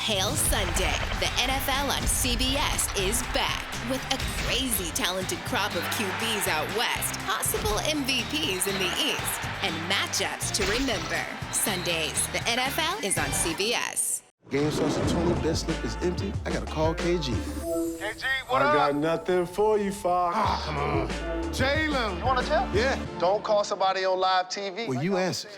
hail Sunday. The NFL on CBS is back with a crazy talented crop of QBs out west, possible MVPs in the East, and matchups to remember. Sundays, the NFL is on CBS. Game starts at 20, bet slip is empty. I gotta call KG. KG, what up? I got nothing for you, Fox. Ah, come on. Jalen. You want to tell? Yeah. Don't call somebody on live TV. Well, you answered.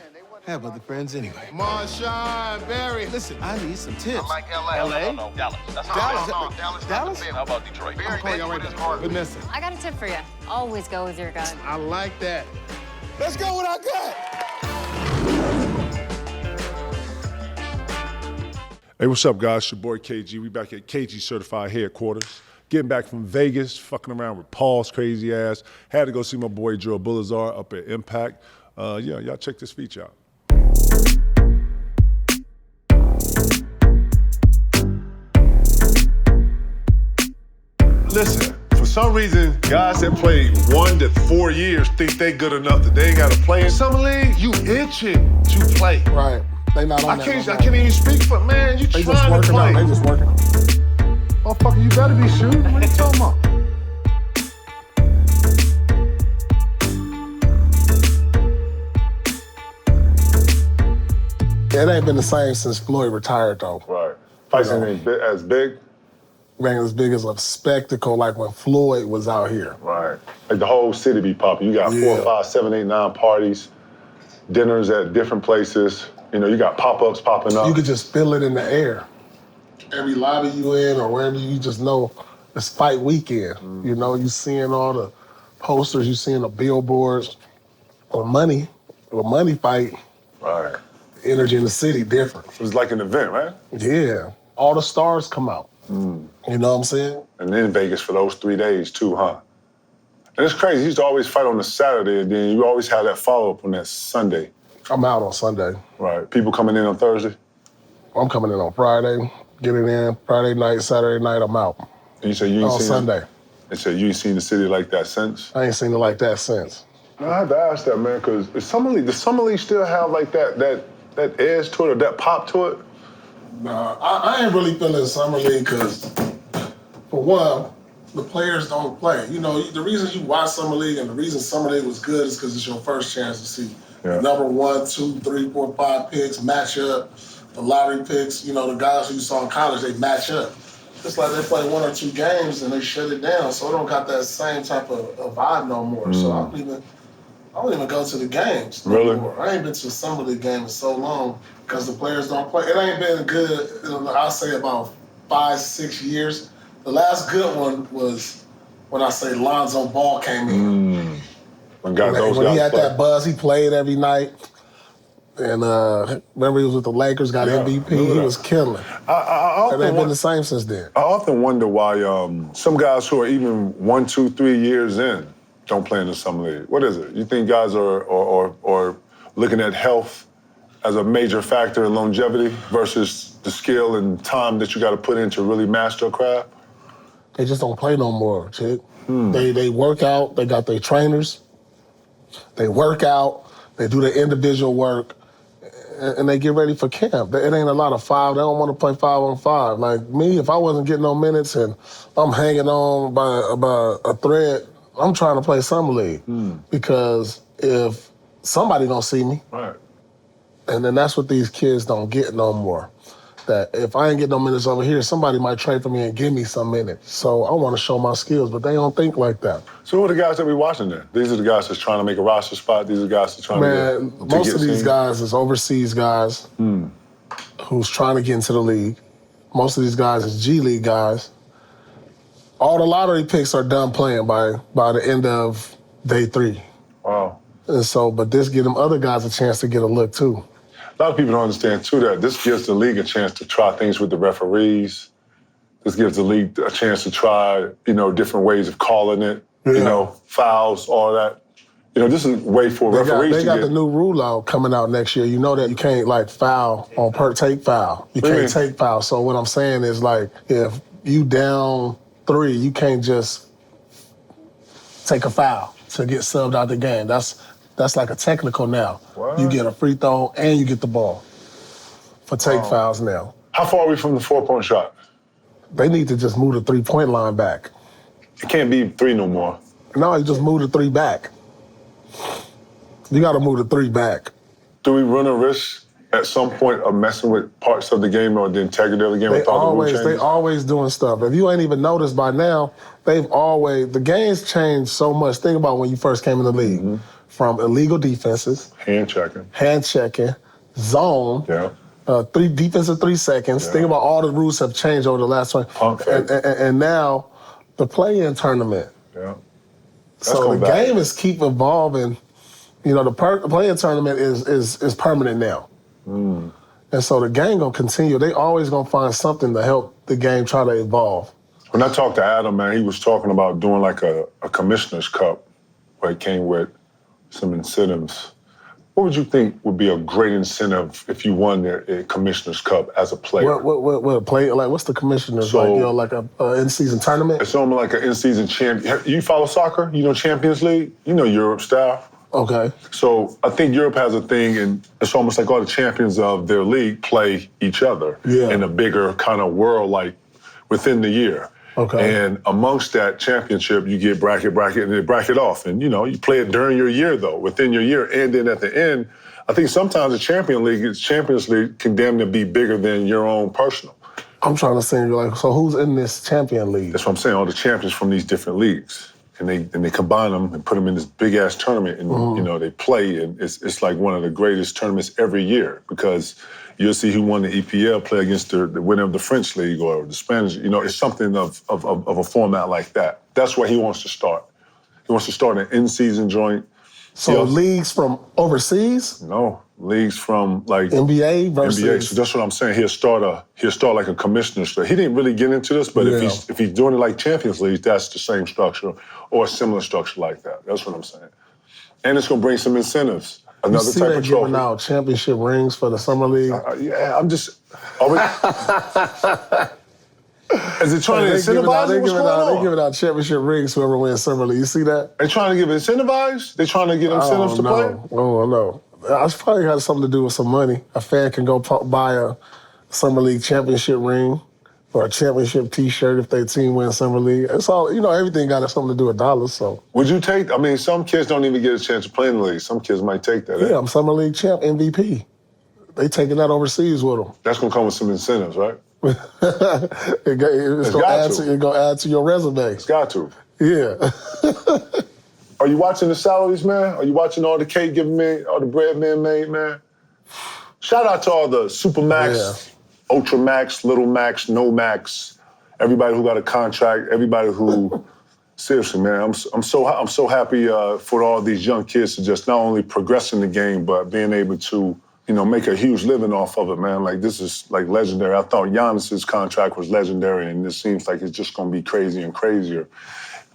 I have other friends anyway. Marshawn, Barry. Listen, I need some tips. I like L.A. LA? No, Dallas. That's Dallas? not Dallas. Dallas? How about Detroit? Barry, I'll call y'all right back. Vanessa. I got a tip for you. Always go with your gut. I like that. Let's go with our gut. Hey, what's up, guys? It's your boy KG. We back at KG Certified Headquarters. Getting back from Vegas, fucking around with Paul's crazy ass. Had to go see my boy Joe Abunassar up at Impact. Y'all check this feature out. Listen, for some reason, guys that played 1 to 4 years think they good enough that they ain't got to play in summer league. You itching to play. Right. They not on I can't even speak for, man. You They just trying to working play. out. They just working. Motherfucker, you better be shooting. What are you talking about? It ain't been the same since Floyd retired, though. Right. Fights ain't as big. Man, as big as a spectacle like when Floyd was out here. Right. Like the whole city be popping. You got 4, Yeah. 5, 7, 8, 9 parties, dinners at different places. You know, you got pop-ups popping up. You could just feel it in the air. Every lobby you in or wherever you just know it's fight weekend. You know, you seeing all the posters, you seeing the billboards, or money fight. Right. Energy in the city different. It was like an event, right? Yeah. All the stars come out. You know what I'm saying? And then Vegas for those 3 days too, huh? And it's crazy. You used to always fight on the Saturday, and then you always have that follow-up on that Sunday. I'm out on Sunday. Right. People coming in on Thursday? I'm coming in on Friday, getting in Friday night, Saturday night, I'm out. And you say you ain't On seen Sunday. They say you ain't seen the city like that since? I ain't seen it like that since. I had to ask that, man, because does Summer League still have like that edge to it or that pop to it? Nah, I ain't really feeling Summer League because, for one, the players don't play. You know, the reason you watch Summer League and the reason Summer League was good is because it's your first chance to see number 1, 2, 3, 4, 5 picks match up. The lottery picks, you know, the guys who you saw in college, they match up. It's like they play 1 or 2 games and they shut it down, so it don't got that same type of vibe no more. So I don't even go to the games no Really? more. I ain't been to a Summer League game in so long because the players don't play. It ain't been good, I'll say about 5, 6 years. The last good one was when I say Lonzo Ball came in. When he had that buzz, he played every night. And remember he was with the Lakers, got MVP, he was killing. It ain't been the same since then. I often wonder why some guys who are even 1, 2, 3 years in don't play in the Summer League. What is it? You think guys are looking at health as a major factor in longevity versus the skill and time that you got to put in to really master a craft? They just don't play no more, chick. They work out, they got their trainers, they work out, they do their individual work, and they get ready for camp. It ain't a lot of 5. They don't want to play 5-on-5. Like me, if I wasn't getting no minutes and I'm hanging on by a thread, I'm trying to play Summer League because if somebody gonna see me, right. And then that's what these kids don't get no more. That if I ain't get no minutes over here, somebody might trade for me and give me some minutes. So I want to show my skills, but they don't think like that. So who are the guys that we watching there? These are the guys that's trying to make a roster spot. These are the guys that's trying to get most of these guys is overseas guys who's trying to get into the league. Most of these guys is G League guys. All the lottery picks are done playing by the end of day 3. Wow. And so, but this give them other guys a chance to get a look too. A lot of people don't understand, too, that this gives the league a chance to try things with the referees. This gives the league a chance to try, different ways of calling it, fouls, all that. This is a way for referees to get... They got the new rule out coming out next year. You know that you can't, foul on take foul. You can't take foul. So what I'm saying is, if you down 3, you can't just take a foul to get subbed out the game. That's like a technical now. What? You get a free throw and you get the ball for take fouls now. How far are we from the 4-point shot? They need to just move the 3-point line back. It can't be 3 no more. No, you just move the 3 back. You got to move the 3 back. Do we run a risk at some point of messing with parts of the game or the integrity of the game with all the rule changes? They always doing stuff. If you ain't even noticed by now, the game's changed so much. Think about when you first came in the league. From illegal defenses. Hand checking. Zone. Yeah. 3 defensive 3 seconds. Yeah. Think about all the rules have changed over the last 20. Pump fake. And now the play-in tournament. Yeah. So the game is keep evolving. You know, the play-in tournament is permanent now. And so the game gonna continue. They always gonna find something to help the game try to evolve. When I talked to Adam, man, he was talking about doing like a commissioner's cup where it came with some incentives. What would you think would be a great incentive if you won a commissioner's cup as a player? What play? Like, what's the commissioner's like a in-season tournament? It's almost like an in-season champion. You follow soccer? You know Champions League? You know Europe style? Okay. So I think Europe has a thing, and it's almost like all the champions of their league play each other in a bigger kind of world, like within the year. Okay. And amongst that championship, you get bracket, and then bracket off. And, you know, you play it during your year, though, within your year. And then at the end, I think sometimes the Champions League can damn near be bigger than your own personal. I'm trying to say, like, so who's in this champion league? That's what I'm saying, all the champions from these different leagues. And they combine them and put them in this big-ass tournament. And, you know, they play. And it's like one of the greatest tournaments every year because you'll see who won the EPL play against the winner of the French league or the Spanish. You know, it's something of a format like that. That's where he wants to start. He wants to start an in-season joint. So leagues from overseas? No, leagues from like NBA versus NBA. So that's what I'm saying. He'll start like a commissioner. He didn't really get into this, but if he's doing it like Champions League, that's the same structure or a similar structure like that. That's what I'm saying. And it's gonna bring some incentives. Another type of trophy. Giving out championship rings for the summer league. Yeah, I'm just. Is it trying to incentivize? What's going on? They're giving out championship rings whoever wins summer league. You see that? They trying to give incentivize? They trying to get incentives to play? Oh no! It's probably got something to do with some money. A fan can go buy a summer league championship ring or a championship T-shirt if their team wins summer league. It's all, you know, everything got something to do with dollars. So would you take? I mean, some kids don't even get a chance to play in the league. Some kids might take that. Yeah, I'm summer league champ MVP. They taking that overseas with them. That's gonna come with some incentives, right? It's gonna add to your resume. It's got to. Yeah. Are you watching the salaries, man? Are you watching all the cake giving me, all the bread man made, man? Shout out to all the Super Max, Ultra Max, Little Max, No Max, everybody who got a contract, everybody who, seriously, man, I'm so happy for all these young kids to just not only progress in the game, but being able to, you know, make a huge living off of it, man. Like, this is, like, legendary. I thought Giannis's contract was legendary, and this seems like it's just going to be crazy and crazier,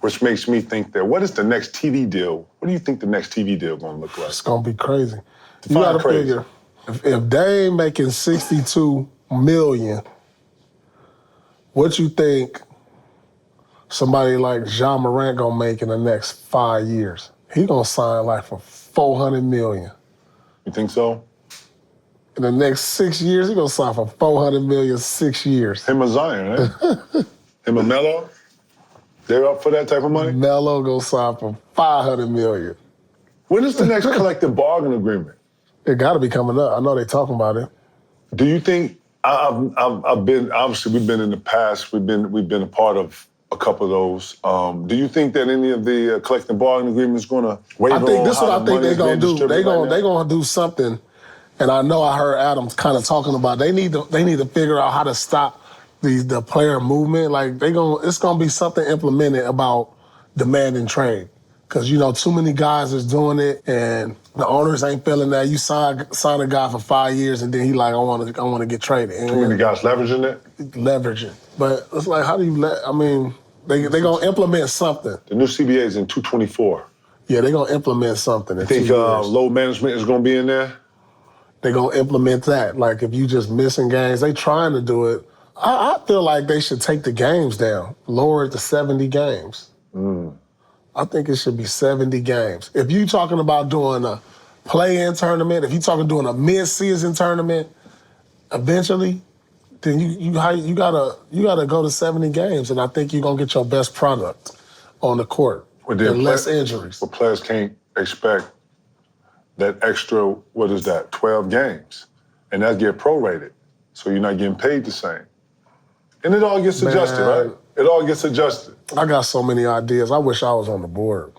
which makes me think that what is the next TV deal? What do you think the next TV deal going to look like? It's going to be crazy. You got to figure, if they ain't making $62 million, what you think somebody like Ja Morant going to make in the next 5 years? He going to sign, like, for $400 million. You think so? In the next 6 years, he's going to sign for $400 million 6 years. Him or Zion, right? Him or Melo? They're up for that type of money? Melo going to sign for $500 million. When is the next collective bargain agreement? It got to be coming up. I know they're talking about it. Do you think, I've been, obviously we've been in the past, we've been a part of a couple of those. Do you think that any of the collective bargaining agreements going to waiver on? I think this is what I think they're going to do. They're going to do something. And I know I heard Adam kind of talking about they need to figure out how to stop the player movement. Like it's gonna be something implemented about demand and trade. Cause you know, too many guys is doing it and the owners ain't feeling that. You sign a guy for 5 years and then he like, I wanna get traded. And too many guys leveraging it? Leveraging. But it's like, how do you they gonna implement something. The new CBA is in 224. Yeah, they gonna implement something. You think load management is gonna be in there? They're going to implement that. Like, if you just missing games, they trying to do it. I feel like they should take the games down, lower it to 70 games. I think it should be 70 games. If you talking about doing a play-in tournament, if you talking doing a mid-season tournament, eventually, then you gotta go to 70 games, and I think you're gonna get your best product on the court and less injuries. But players can't expect that extra, 12 games, and that get prorated, so you're not getting paid the same. And it all gets adjusted, right? It all gets adjusted. I got so many ideas. I wish I was on the board.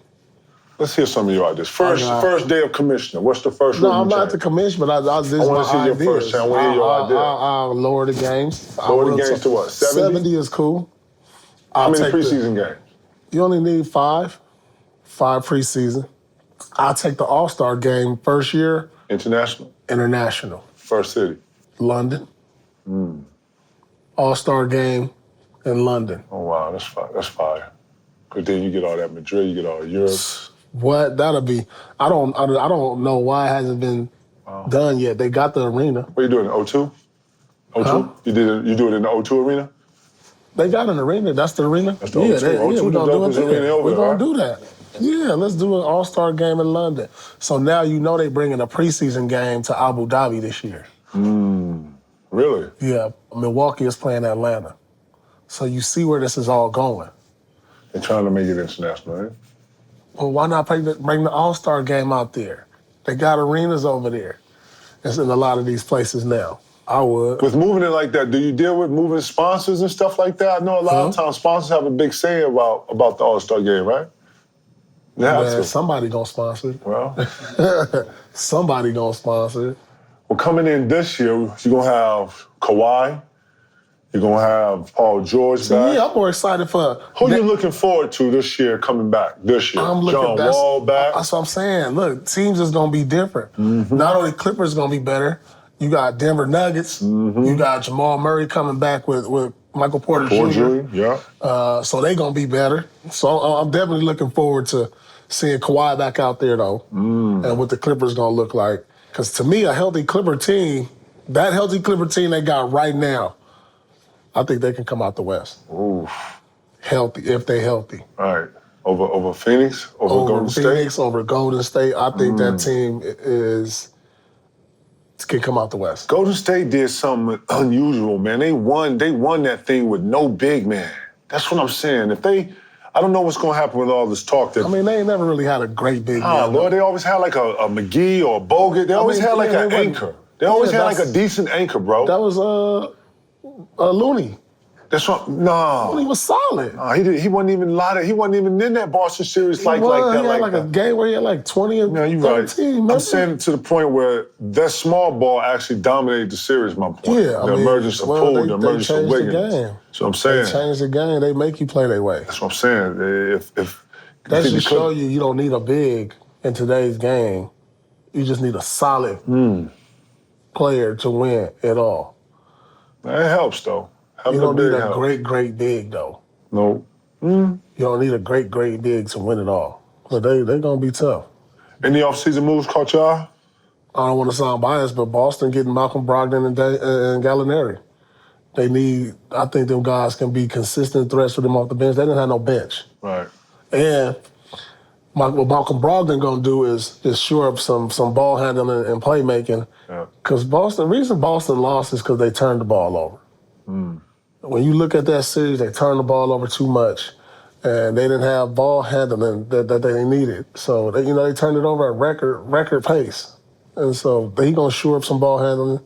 Let's hear some of your ideas. First day of commissioner. What's the first rule? No, I'm not the commissioner, but I want to see your first. I want to hear your idea. I'll lower the games. Lower the games to what? 70? 70 is cool. How many preseason games? You only need 5 preseason. I'll take the All-Star game first year. International. First city? London. All-Star game in London. Oh, wow, that's fire. Because then you get all that Madrid, you get all Europe. What? That'll be, I don't know why it hasn't been done yet. They got the arena. What are you doing, O2? O2? Huh? You do it in the O2 arena? They got an arena. That's the arena? That's the O2. O2 we're the gonna dopest arena over We're there, going to do that. Yeah, let's do an All-Star game in London. So now you know they bringing a preseason game to Abu Dhabi this year. Really? Yeah, Milwaukee is playing Atlanta. So you see where this is all going. They're trying to make it international, right? Well, why not bring the All-Star game out there? They got arenas over there. It's in a lot of these places now. I would. With moving it like that, do you deal with moving sponsors and stuff like that? I know a lot of times sponsors have a big say about the All-Star game, right? Man, somebody gonna sponsor it. Well, somebody gonna sponsor it. Well, coming in this year, you're gonna have Kawhi. You're gonna have Paul George back. Yeah, I'm more excited for. Who you looking forward to this year coming back? This year, John Wall back. That's what I'm saying. Look, teams is gonna be different. Not only Clippers gonna be better. You got Denver Nuggets. You got Jamal Murray coming back with Michael Porter Jr. Yeah. So they gonna be better. So I'm definitely looking forward to seeing Kawhi back out there though, and what the Clippers gonna look like. Because to me, a healthy Clipper team, that healthy Clipper team they got right now, I think they can come out the West. Ooh. Healthy, if they healthy. All right. Over Phoenix? Over Golden State? Phoenix, over Golden State. I think that team can come out the West. Golden State did something unusual, man. They won that thing with no big man. That's what I'm saying. I don't know what's going to happen with all this talk. I mean, they ain't never really had a great big man. Lord, they always had like a McGee or a Bogut. They always had like an anchor. They always had like a decent anchor, bro. That was Looney. That's what. No. Looney was solid. He wasn't even He wasn't even in that Boston series like that. He had like a game where he had like 20 and 13. Right. I'm saying to the point where that small ball actually dominated the series. My point. Yeah, the emergence of Poole, the emergence of Wiggins. So I'm saying. They changed the game. They make you play their way. That's what I'm saying. If that should show you don't need a big in today's game. You just need a solid player to win it all. That helps though. You don't need a great big though. No. You don't need a great big to win it all. But they're gonna be tough. Any offseason moves caught y'all? I don't want to sound biased, but Boston getting Malcolm Brogdon and Gallinari. I think them guys can be consistent threats for them off the bench. They didn't have no bench. Right. And what Malcolm Brogdon gonna do is shore up some ball handling and playmaking. Because the reason Boston lost is because they turned the ball over. When you look at that series, they turned the ball over too much, and they didn't have ball handling that they needed. So they turned it over at record pace, and so he gonna shore up some ball handling,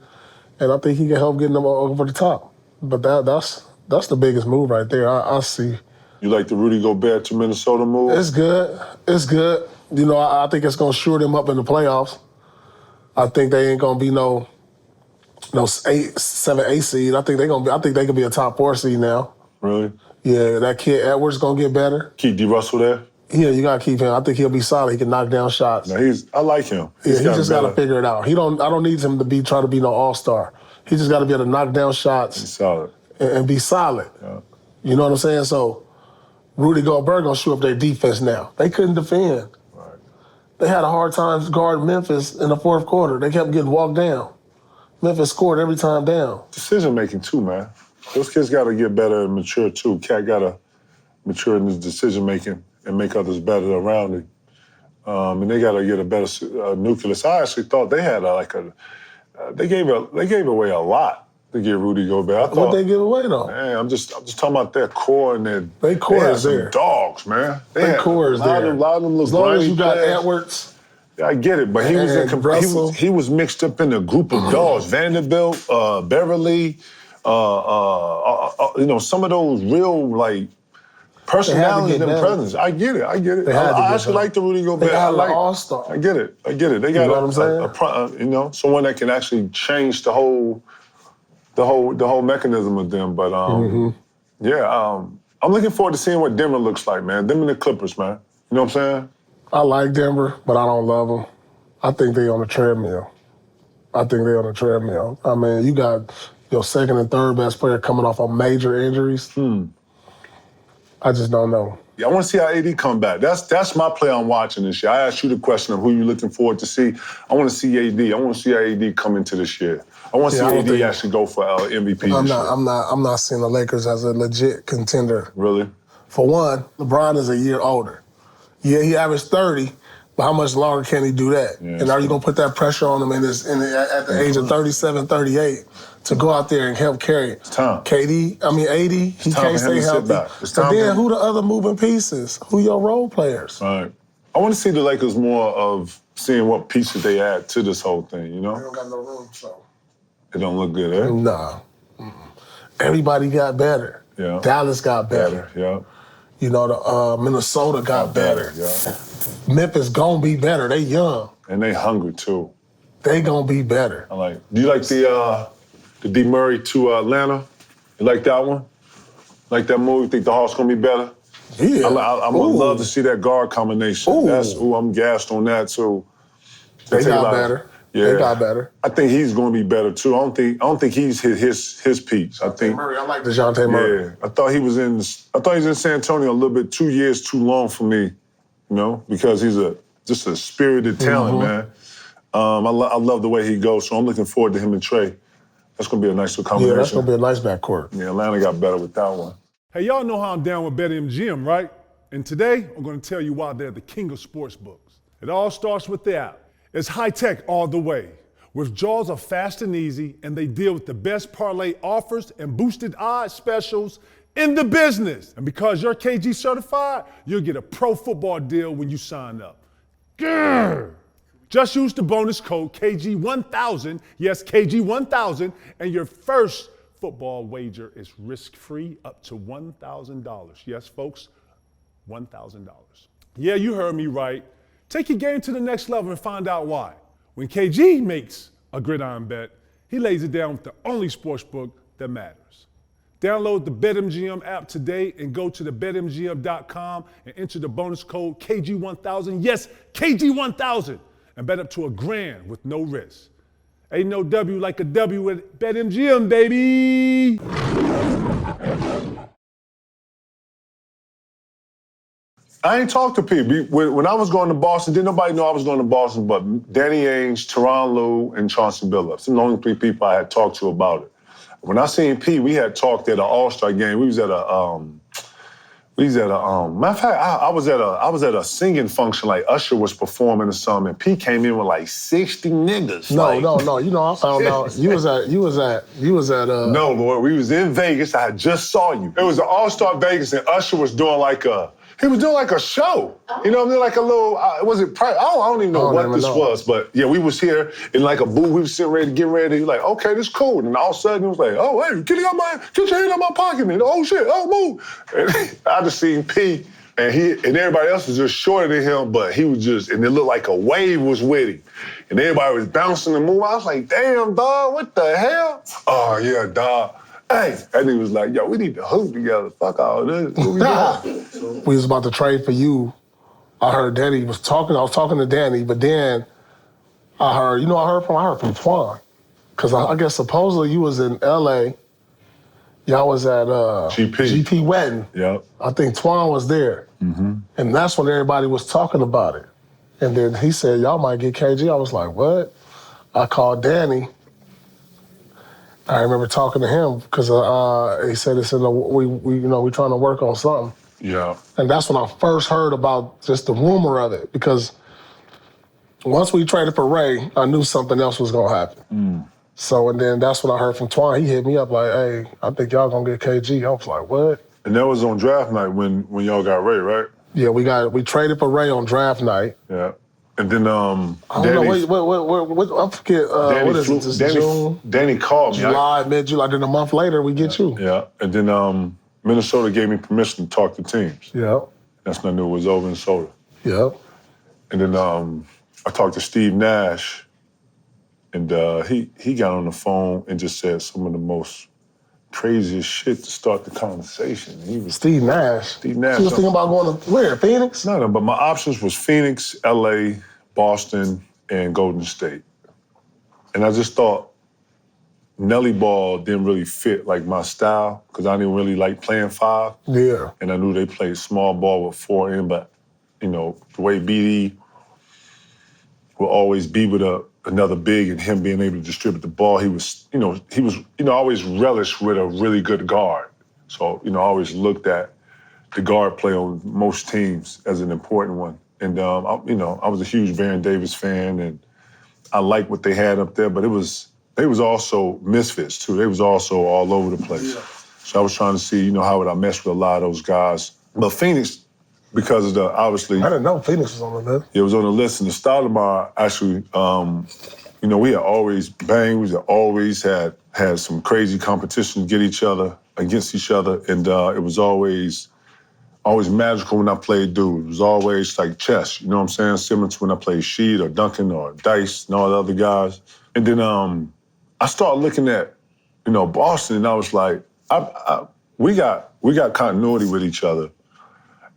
and I think he can help getting them over the top. But that's the biggest move right there. I see. You like the Rudy Gobert to Minnesota move? It's good. I think it's gonna shore them up in the playoffs. I think they ain't gonna be no 7, 8 seed. I think they can be a top 4 seed now. Really? Yeah, that kid Edwards gonna get better. Keep D. Russell there? Yeah, you gotta keep him. I think he'll be solid. He can knock down shots. No, I like him. He just gotta figure it out. I don't need him to try to be no all-star. He just gotta be able to knock down shots. He's solid. And be solid. Yeah. You know what I'm saying? So Rudy Gobert gonna show up their defense now. They couldn't defend. Right. They had a hard time guarding Memphis in the fourth quarter. They kept getting walked down. Memphis scored every time down. Decision-making, too, man. Those kids got to get better and mature, too. Cat got to mature in his decision-making and make others better around it. And they got to get a better nucleus. I actually thought they had they gave away a lot. to get Rudy Gobert. What'd they give away, though? Man, I'm just talking about their core and their core is there. Dogs, man. Their core is there. A lot of them look as long as you got players. Edwards. Yeah, I get it, but he was mixed up in a group of dogs. Vanderbilt, Beverly, some of those real like personalities and presence. I get it. I actually like the Rudy Gobert. They got an all-star. I get it. They got what I'm saying? Someone that can actually change the whole mechanism of them. But I'm looking forward to seeing what Denver looks like, man. Them and the Clippers, man. You know what I'm saying? I like Denver, but I don't love them. I think they on the treadmill. I mean, you got your second and third best player coming off of major injuries. I just don't know. Yeah, I want to see how AD come back. That's my play I'm watching this year. I asked you the question of who you're looking forward to see. I want to see AD. I want to see how AD come into this year. I want to see AD actually go for MVP this year. I'm not seeing the Lakers as a legit contender. Really? For one, LeBron is a year older. Yeah, he averaged 30, but how much longer can he do that? Yeah, and are you going to put that pressure on him at the age of 37, 38 to go out there and help carry it? It's time. AD, he can't stay healthy. But then who the other moving pieces? Who your role players? All right. I want to see the Lakers more of seeing what pieces they add to this whole thing, you know? They don't got no room, so. It don't look good, eh? Nah. Everybody got better. Yeah. Dallas got better. Yeah. You know, Minnesota got better. Yeah. Memphis gonna be better. They young. And they hungry, too. They gonna be better. Do you like the D. Murray to Atlanta? You like that one? Like that move? You think the Hawks gonna be better? Yeah. I would love to see that guard combination. I'm gassed on that, too. They got better. Yeah. They got better. I think he's going to be better too. I don't think he's hit his peaks. I like DeJounte Murray. Yeah, I thought he was in San Antonio a little bit 2 years too long for me, because he's just a spirited talent, man. I love the way he goes, so I'm looking forward to him and Trey. That's going to be a nice combination. Yeah, that's going to be a nice backcourt. Yeah, Atlanta got better with that one. Hey, y'all know how I'm down with BetMGM, right? And today, I'm going to tell you why they're the king of sports books. It all starts with the app. It's high-tech all the way. Withdrawals are fast and easy, and they deal with the best parlay offers and boosted odds specials in the business. And because you're KG certified, you'll get a pro football deal when you sign up. Grr! Just use the bonus code KG1000, yes, KG1000, and your first football wager is risk-free up to $1,000. Yes, folks, $1,000. Yeah, you heard me right. Take your game to the next level and find out why. When KG makes a gridiron bet, he lays it down with the only sportsbook that matters. Download the BetMGM app today and go to betmgm.com and enter the bonus code KG1000. Yes, KG1000. And bet up to $1,000 with no risk. Ain't no W like a W with BetMGM, baby. I ain't talked to people. When I was going to Boston, didn't nobody know I was going to Boston but Danny Ainge, Teron Lue, and Chauncey Billups. Them the only 3 people I had talked to about it. When I seen P, we had talked at an All-Star game. We was at a matter of fact, I was at a singing function, like Usher was performing or something, and P came in with like 60 niggas. No. You know, I found out you was at No, Lord, we was in Vegas. I just saw you. It was an All-Star Vegas, and Usher was doing like a show. You know what I mean? Like a little, I don't even know what this was, but yeah, we was here in like a booth. We was sitting ready to get ready. Like, okay, this is cool. And all of a sudden it was like, oh, hey, get your hand out my pocket, man. Oh shit, oh move. And I just seen P, and everybody else was just shorter than him, but he was just, and it looked like a wave was with him. And everybody was bouncing and moving. I was like, damn, dog, what the hell? Oh yeah, dog. Hey, and he was like, yo, we need to hoop together. Fuck all this. What we doing? We was about to trade for you. I heard Danny was talking. I was talking to Danny, but then I heard from Twan. Because I guess supposedly you was in L.A. Y'all was at GP wedding. Yep. I think Twan was there. Mm-hmm. And that's when everybody was talking about it. And then he said, y'all might get KG. I was like, what? I called Danny. I remember talking to him because he said it's we trying to work on something. Yeah. And that's when I first heard about just the rumor of it, because once we traded for Ray, I knew something else was gonna happen. So, and then that's when I heard from Twine. He hit me up like, hey, I think y'all gonna get KG. I was like, what? And that was on draft night when y'all got Ray, right? Yeah, we traded for Ray on draft night. Yeah. And then I don't know, wait, I forget, what is it, this June? Danny called me. July, mid-July, then a month later, we get you. Yeah, and then Minnesota gave me permission to talk to teams. Yeah. That's when I knew it was over in Minnesota. Yeah. And then I talked to Steve Nash, and he got on the phone and just said some of the most craziest shit to start the conversation. He was Steve Nash. Steve Nash. He was thinking about going to where? Phoenix? No, but my options was Phoenix, LA, Boston, and Golden State. And I just thought Nelly ball didn't really fit like my style because I didn't really like playing 5. Yeah. And I knew they played small ball with 4 in, but you know, the way BD will always be with another big and him being able to distribute the ball, he was always relished with a really good guard. So, I always looked at the guard play on most teams as an important one. And, I was a huge Baron Davis fan, and I liked what they had up there, but they was also misfits, too. They was also all over the place. Yeah. So I was trying to see, how would I mess with a lot of those guys. But Phoenix, because of the, obviously... I didn't know Phoenix was on the list. It was on the list, and the Stoudemire actually, we had always banged, we had always had some crazy competition to get against each other, and it was always magical when I played dude. It was always like chess, you know what I'm saying? Similar to when I played Sheed or Duncan or Dice and all the other guys. And then I started looking at, Boston, and I was like, we got continuity with each other.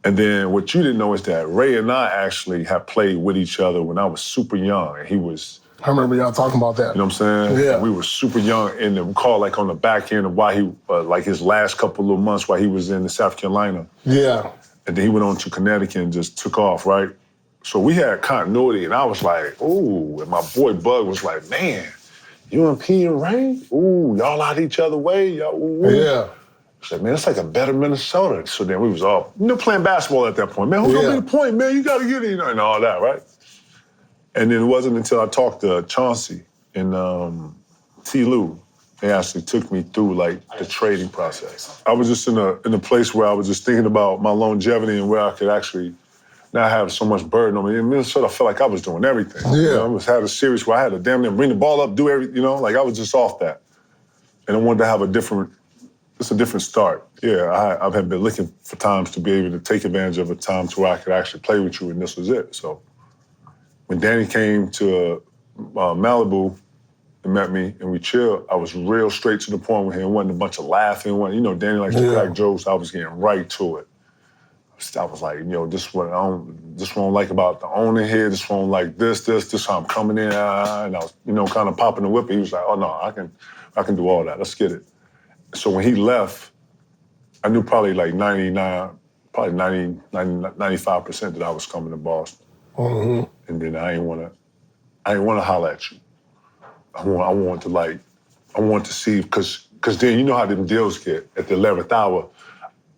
And then what you didn't know is that Ray and I actually have played with each other when I was super young, and he was... I remember y'all talking about that. You know what I'm saying? Yeah. We were super young, and we called like on the back end of why he, like his last couple little months while he was in South Carolina. Yeah. And then he went on to Connecticut and just took off, right? So we had continuity, and I was like, ooh, and my boy Bug was like, man, you and P and Ray? Ooh, y'all out each other way? Y'all, ooh. Yeah. I said, man, it's like a better Minnesota. So then we was all, playing basketball at that point. Man, who's gonna be the point, man? You gotta get it, and all that, right? And then it wasn't until I talked to Chauncey and T. Lou, they actually took me through like the trading process. I was just in a place where I was just thinking about my longevity and where I could actually not have so much burden on me. In Minnesota, I felt like I was doing everything. Yeah. I was having a series where I had to damn near bring the ball up, do everything, like I was just off that. And I wanted to have a different start. Yeah, I've been looking for times to be able to take advantage of a time to where I could actually play with you, and this was it. So when Danny came to Malibu and met me and we chilled, I was real straight to the point with him. It wasn't a bunch of laughing. Danny likes to crack jokes. I was getting right to it. I was like, this what I don't like about the owner here. This one like this how I'm coming in. And I was, kind of popping the whip. He was like, oh no, I can do all that. Let's get it. So when he left, I knew probably like 95% that I was coming to Boston. Mm-hmm. And then I didn't want to holler at you. I want to see, because then you know how them deals get at the 11th hour.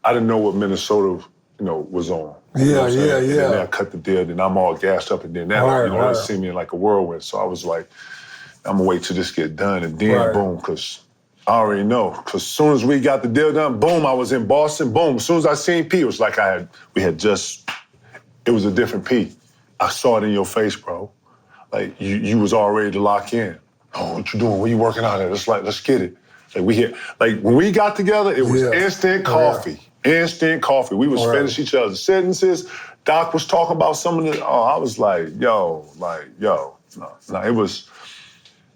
I didn't know what Minnesota, was on. Yeah. And then I cut the deal, then I'm all gassed up, and then they see me in like a whirlwind. So I was like, I'm gonna wait till this get done, and then boom, because I already know. Because as soon as we got the deal done, boom, I was in Boston, boom. As soon as I seen P, it was like it was a different P. I saw it in your face, bro. Like, you was all ready to lock in. Oh, what you doing? What you working out at? Let's get it. When we got together, it was instant coffee. Instant coffee. We was finishing each other's sentences. Doc was talking about some of the, I was like, no.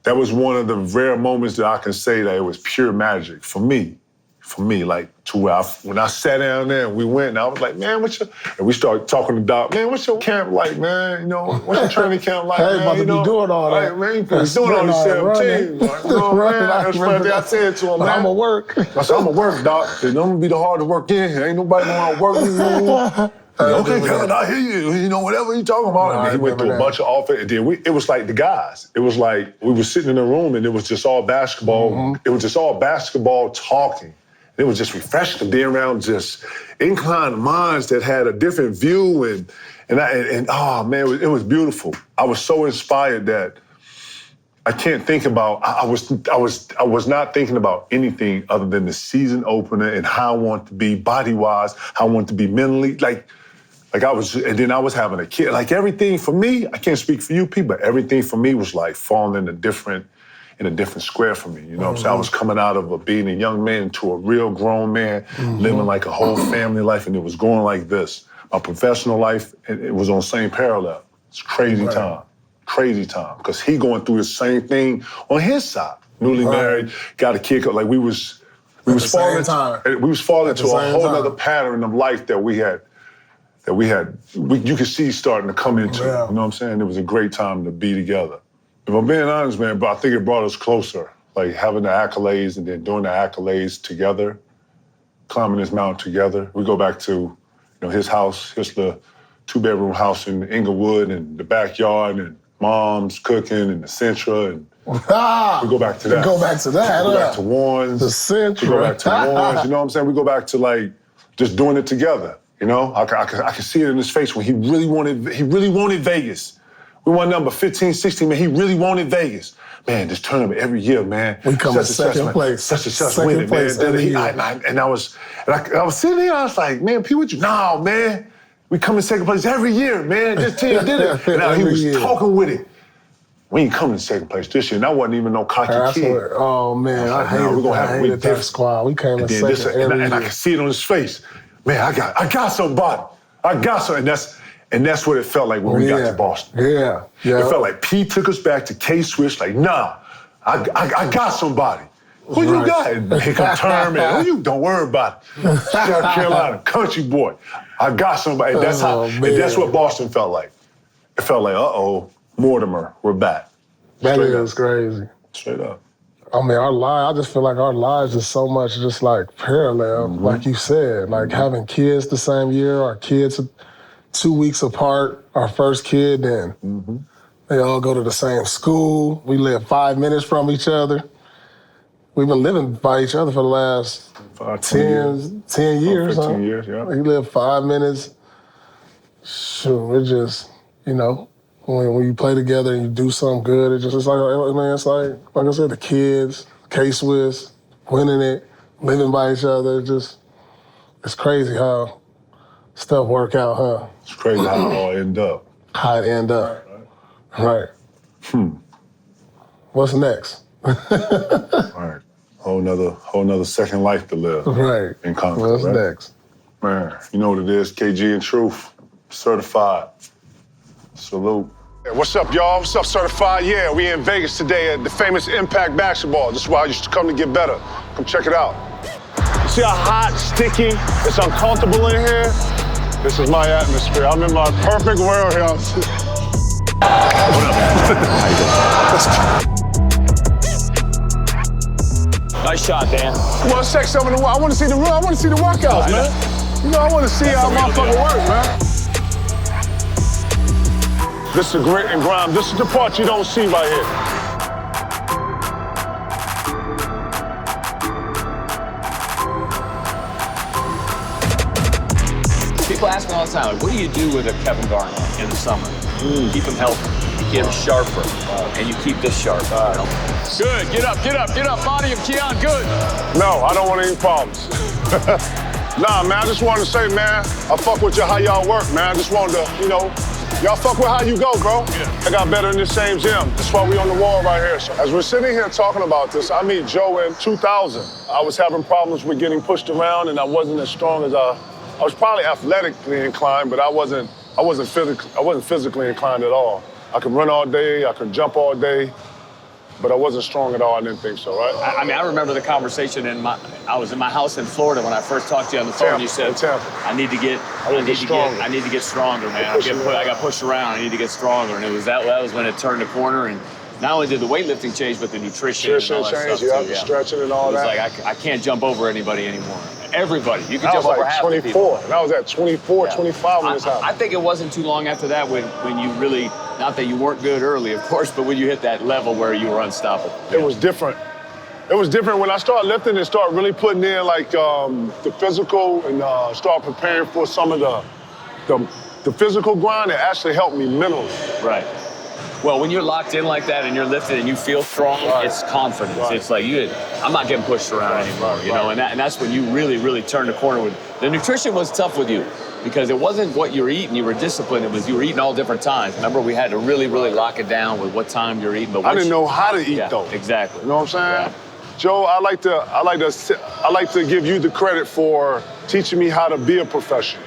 That was one of the rare moments that I can say that it was pure magic for me, like to where when I sat down there and we went, and I was like, man, and we started talking to Doc, man, what's your camp like, man? What's your training camp like, man? About to be doing all that. Right, man, you doing all this 17. Like, man, that's what I said to him, man. I'm gonna work. I said, I'm gonna work, Doc. I'm gonna be the hard to work in. Ain't nobody know how to work. Okay, Kevin, I hear you. Whatever you talking about. And then he went through a bunch of offense. And then it was like the guys. It was like we were sitting in a room and it was just all basketball. Mm-hmm. It was just all basketball talking. It was just refreshing to be around just inclined minds that had a different view. And oh, man, it was beautiful. I was so inspired that I can't think about, I was not thinking about anything other than the season opener and how I want to be body-wise, how I want to be mentally. Like and then I was having a kid. Like everything for me, I can't speak for you people, but everything for me was like falling in a different square for me. You know what I'm saying? I was coming out of being a young man to a real grown man, living like a whole family life, and it was going like this. My professional life, it was on the same parallel. It's crazy time. Crazy time, because he going through the same thing on his side. Newly married, got a kid. Like we was falling into a whole other pattern of life that you could see starting to come into. You know what I'm saying? It was a great time to be together. If I'm being honest, man, but I think it brought us closer. Like having the accolades and then doing the accolades together, climbing this mountain together. We go back to, his house, his the 2-bedroom house in Inglewood and the backyard and mom's cooking and the Centra, and we go back to that. Go back to that. We go back to Warren's. The Centra. We go back to Warren's. You know what I'm saying? We go back to like just doing it together. I could see it in his face when he really wanted Vegas. We won number 15, 16, man. He really wanted Vegas. Man, this tournament every year, man. We come in second place. Such a such winning, man. And I was sitting there, I was like, man, P, what you? No, man. We come in second place every year, man. This team did it. And now he was talking with it. We ain't coming in second place this year. And I wasn't even no cocky kid. Oh, man, I hated that squad. We came in second every year. And I could see it on his face. Man, I got somebody. I got something. And that's what it felt like when we got to Boston. Yeah. It felt like P took us back to K-Swiss, like, nah, I got somebody. Who you got? And here come Terman. Who you? Don't worry about it. South Carolina, country boy. I got somebody. And that's that's what Boston felt like. It felt like, Mortimer, we're back. That is crazy. Straight up. I mean, I just feel like our lives is so much just like parallel, like you said, like having kids the same year, our kids 2 weeks apart, our first kid, then they all go to the same school. We live 5 minutes from each other. We've been living by each other for the last 10 years. 15 years, yeah. We live 5 minutes. Shoot, it just, when you play together and you do something good, it's like I said, the kids, K-Swiss, winning it, living by each other. It's crazy how stuff work out, huh? It's crazy how it all end up. How it end up. Right. What's next? All right. Whole nother second life to live. Right. In Concord. What's next? Man, you know what it is, KG and Truth. Certified. Salute. Hey, what's up, y'all? What's up, Certified? Yeah, we in Vegas today at the famous Impact Basketball. This is why I used to come to get better. Come check it out. You see how hot, sticky, it's uncomfortable in here? This is my atmosphere. I'm in my perfect world here. What up, man? Nice shot, Dan. Come on, check some of the. I want to see the workouts, man. I want to see how motherfucker work, man. This is the grit and grime. This is the part you don't see right here. People ask me all the time, like, what do you do with a Kevin Garnett in the summer? Keep him healthy. You keep him sharper, and you keep this sharp. Good. Get up. Body of Keon. Good. No, I don't want any problems. Nah, man. I just wanted to say, man, I fuck with how y'all work, man. I just wanted to, y'all fuck with how you go, bro. Yeah. I got better in the same gym. That's why we on the wall right here. So as we're sitting here talking about this, I meet Joe in 2000. I was having problems with getting pushed around, and I wasn't as strong as I was probably athletically inclined, but I wasn't physically inclined at all. I could run all day, I could jump all day, but I wasn't strong at all. I didn't think so, right? I remember the conversation I was in my house in Florida when I first talked to you on the phone. You said, I need to get stronger, man. I got pushed around. I need to get stronger, and that was when it turned the corner. And not only did the weightlifting change, but the nutrition and all that stuff too. Yeah. Stretching and all that. It was like I can't jump over anybody anymore. Everybody, you can jump over half the people. And I was at 24, 25 when this happened. I think it wasn't too long after that when you really, not that you weren't good early, of course, but when you hit that level where you were unstoppable. It was different. It was different when I started lifting and started really putting in like the physical and start preparing for some of the physical grind. It actually helped me mentally. Right. Well, when you're locked in like that and you're lifted and you feel strong, it's confidence. It's like I'm not getting pushed around anymore, you know, and that's when you really, really turn the corner. With the nutrition was tough with you because it wasn't what you were eating. You were disciplined. It was you were eating all different times. Remember, we had to really, really lock it down with what time you're eating. But I didn't know how to eat though. Exactly. You know what I'm saying? Joe, I like to give you the credit for teaching me how to be a professional.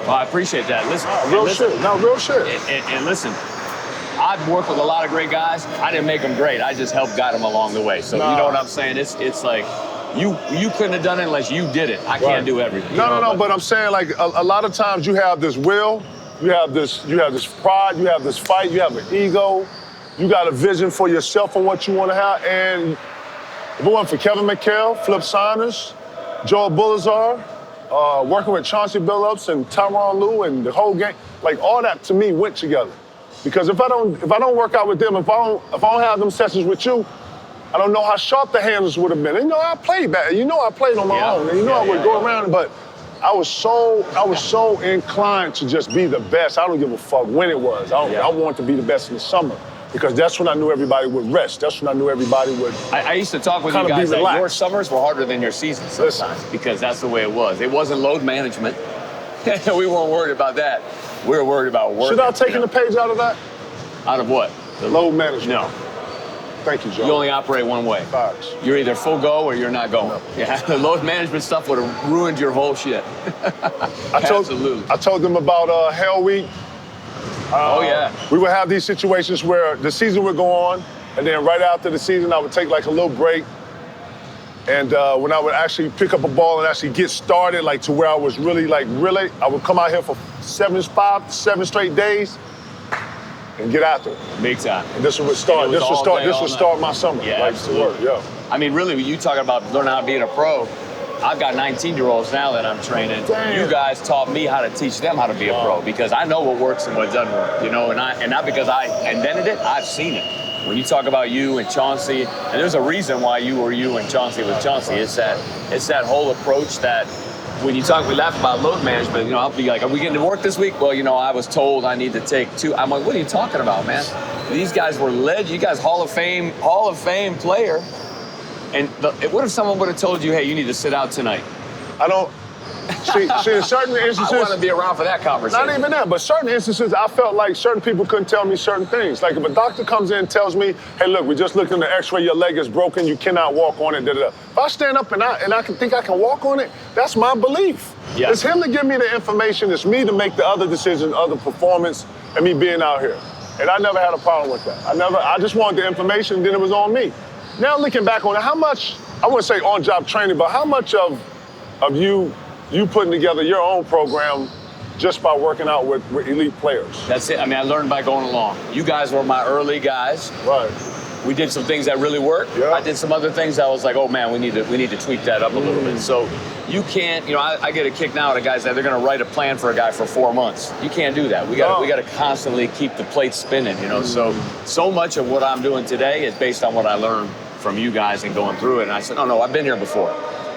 Well, I appreciate that. Listen, real shit. No, real shit. And listen, I've worked with a lot of great guys. I didn't make them great. I just helped guide them along the way. So you know what I'm saying? It's like you couldn't have done it unless you did it. I can't do everything. No, but I'm saying like a lot of times you have this will, you have this pride, you have this fight, you have an ego, you got a vision for yourself and what you want to have. And if it wasn't for Kevin McHale, Flip Saunders, Joe Abunassar, working with Chauncey Billups and Tyronn Lue and the whole gang, like all that to me went together. Because if I don't work out with them, if I don't have them sessions with you, I don't know how sharp the handles would have been. You know, I played bad. You know, I played on my own. And you know, I would go around, but I was so inclined to just be the best. I don't give a fuck when it was. I wanted to be the best in the summer. Because that's when I knew everybody would rest. That's when I knew everybody would. I used to talk with you guys that your summers were harder than your seasons sometimes because that's the way it was. It wasn't load management. We weren't worried about that. We were worried about work. Should I have taken the page out of that? Out of what? The load management. No. Thank you, Joe. You only operate one way. Facts. You're either full go or you're not going. No. Yeah, the load management stuff would have ruined your whole shit. Absolutely. I told them about Hell Week. We would have these situations where the season would go on, and then right after the season, I would take like a little break. And when I would actually pick up a ball and actually get started, like to where I was really, I would come out here for 7 straight days and get after it. Big time. And this would start my summer. Yeah, absolutely. I mean, really, when you talking about learning how to be a pro, I've got 19-year-olds now that I'm training. Damn. You guys taught me how to teach them how to be a pro because I know what works and what doesn't work, you know, and not because I invented it, I've seen it. When you talk about you and Chauncey, and there's a reason why you were you and Chauncey was Chauncey, it's that whole approach that when you talk, we laugh about load management, you know, I'll be like, are we getting to work this week? Well, you know, I was told I need to take 2. I'm like, what are you talking about, man? These guys were you guys Hall of Fame player. And what if someone would have told you, hey, you need to sit out tonight? I don't. See, in certain instances. I want to be around for that conversation. Not even that, but certain instances, I felt like certain people couldn't tell me certain things. Like if a doctor comes in and tells me, hey, look, we just looked in the x-ray, your leg is broken, you cannot walk on it, da-da-da. If I stand up and I can think I can walk on it, that's my belief. Yeah. It's him to give me the information, it's me to make the other decisions, other performance, and me being out here. And I never had a problem with that. I just wanted the information, and then it was on me. Now looking back on it, how much, I wouldn't say on-job training, but how much of you putting together your own program just by working out with elite players? That's it. I mean, I learned by going along. You guys were my early guys. Right. We did some things that really worked. Yeah. I did some other things that I was like, oh man, we need to tweak that up a little bit. So you can't, you know, I get a kick now at a guys that they're going to write a plan for a guy for 4 months. You can't do that. We got to constantly keep the plate spinning, you know. So much of what I'm doing today is based on what I learned from you guys and going through it. And I said, no, I've been here before.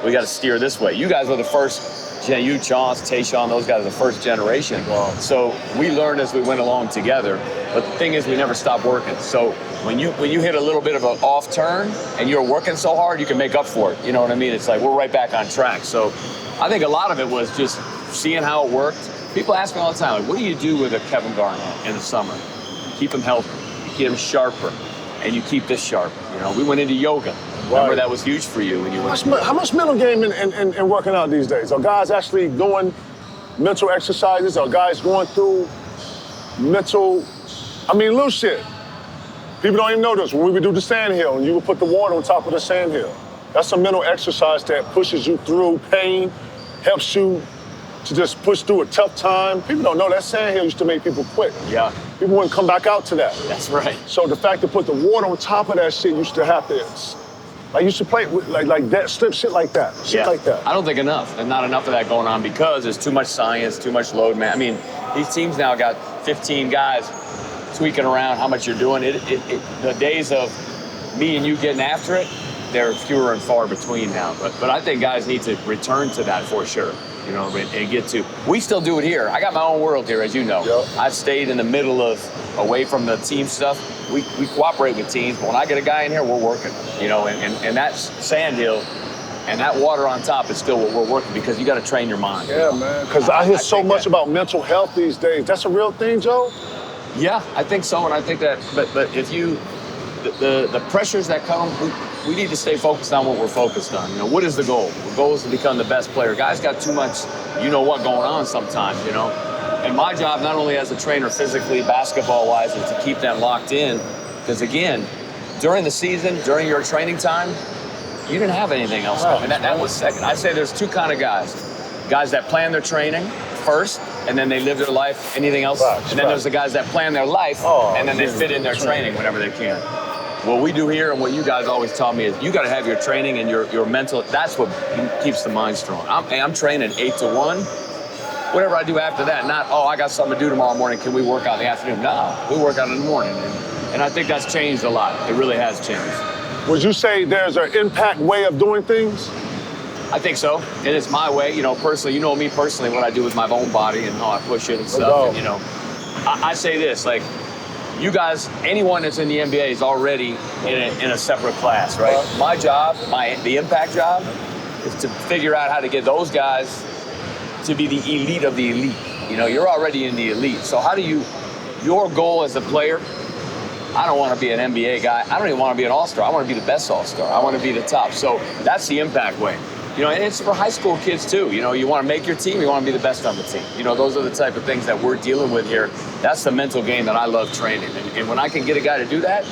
We got to steer this way. You guys were the first. You, Chauncey, Tayshaun, those guys are the first generation. Wow. So we learned as we went along together. But the thing is, we never stopped working. So when you hit a little bit of an off turn and you're working so hard, you can make up for it. You know what I mean? It's like we're right back on track. So I think a lot of it was just seeing how it worked. People ask me all the time, like, what do you do with a Kevin Garnett in the summer? Keep him healthy, you keep him sharper, and you keep this sharp. You know, we went into yoga. Remember, that was huge for you when you went. How much mental game in working out these days? Are guys actually doing mental exercises? Are guys going through mental, little shit. People don't even know this. When we would do the sandhill and you would put the water on top of the sandhill, that's a mental exercise that pushes you through pain, helps you to just push through a tough time. People don't know that sandhill used to make people quit. Yeah. People wouldn't come back out to that. That's right. So the fact to put the water on top of that shit used to have to, like, you should play with, like that, slip shit like that, like that. I don't think enough. There's not enough of that going on because there's too much science, too much load, man. I mean, these teams now got 15 guys tweaking around how much you're doing. The days of me and you getting after it, they're fewer and far between now. But I think guys need to return to that for sure. You know, and get to. We still do it here. I got my own world here, as you know. Yep. I've stayed in the middle of, away from the team stuff. We cooperate with teams, but when I get a guy in here, we're working. You know, and that sand hill and that water on top is still what we're working, because you got to train your mind. Yeah, man. Because I hear so much about mental health these days. That's a real thing, Joe? Yeah, I think so, and I think that. But if you, the pressures that come. We need to stay focused on what we're focused on. You know, what is the goal? The goal is to become the best player. Guys got too much, you know what, going on sometimes, you know. And my job, not only as a trainer physically, basketball-wise, is to keep them locked in. Because again, during the season, during your training time, you didn't have anything else going. That was second. I say there's two kind of guys. Guys that plan their training first, and then they live their life, anything else. And then there's the guys that plan their life, and then they fit in their training whenever they can. What we do here and what you guys always taught me is you got to have your training and your mental. That's what keeps the mind strong. I'm training 8 to 1. Whatever I do after that, not, I got something to do tomorrow morning. Can we work out in the afternoon? No, we work out in the morning. And I think that's changed a lot. It really has changed. Would you say there's an impact way of doing things? I think so. And it's my way. You know, personally, you know me personally, what I do with my own body and how I push it and stuff. And, you know, I say this, like, you guys, anyone that's in the NBA is already in a separate class, right? My job, the impact job, is to figure out how to get those guys to be the elite of the elite. You know, you're already in the elite. So how do your goal as a player, I don't want to be an NBA guy. I don't even want to be an all-star. I want to be the best all-star. I want to be the top. So that's the impact way. You know, and it's for high school kids too. You know, you want to make your team, you want to be the best on the team. You know, those are the type of things that we're dealing with here. That's the mental game that I love training. And when I can get a guy to do that,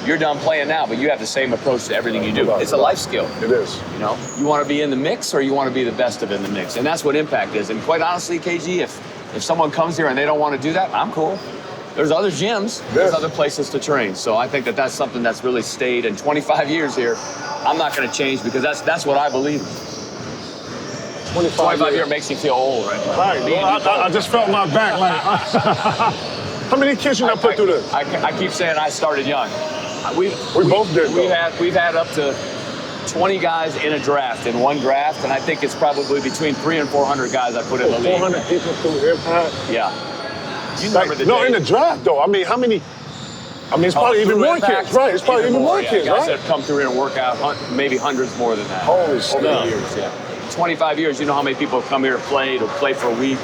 you're done playing now, but you have the same approach to everything you do. It's a life skill. It is. You know, you want to be in the mix or you want to be the best of in the mix. And that's what impact is. And quite honestly, KG, if someone comes here and they don't want to do that, I'm cool. There's other gyms, there's other places to train. So I think that that's something that's really stayed in 25 years here. I'm not going to change because that's what I believe in. 25 years makes you feel old, right? Right. Well, I just felt my back. Like, how many kids you put through this? I keep saying I started young. We both did. We've had up to 20 guys in a draft, in one draft, and I think it's probably between 300 and 400 guys I put in the league. 400 people through impact? Yeah. You remember the days. In the draft, though. I mean, how many? I mean, it's probably even more kids, right? It's probably even more kids, right? Guys that have come through here and work out, maybe hundreds more than that. Holy snap. Over the years, yeah. 25 years, you know how many people have come here to play for a week.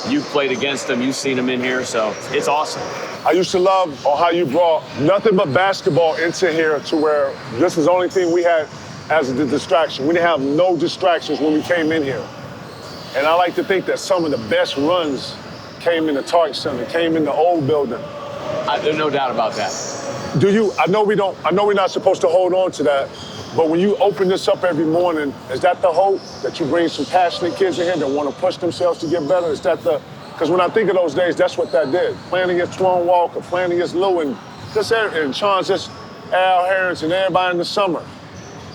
You've played against them, you've seen them in here, so it's awesome. I used to love how you brought nothing but basketball into here to where this is the only thing we had as the distraction. We didn't have no distractions when we came in here. And I like to think that some of the best runs came in the Target Center, came in the old building. There's no doubt about that. Do you, I know we're not supposed to hold on to that, but when you open this up every morning, is that the hope that you bring some passionate kids in here that want to push themselves to get better? Is that because when I think of those days, that's what that did. Playing against Twan Walker, playing against Lou, and Sean's just Al Harris and everybody in the summer.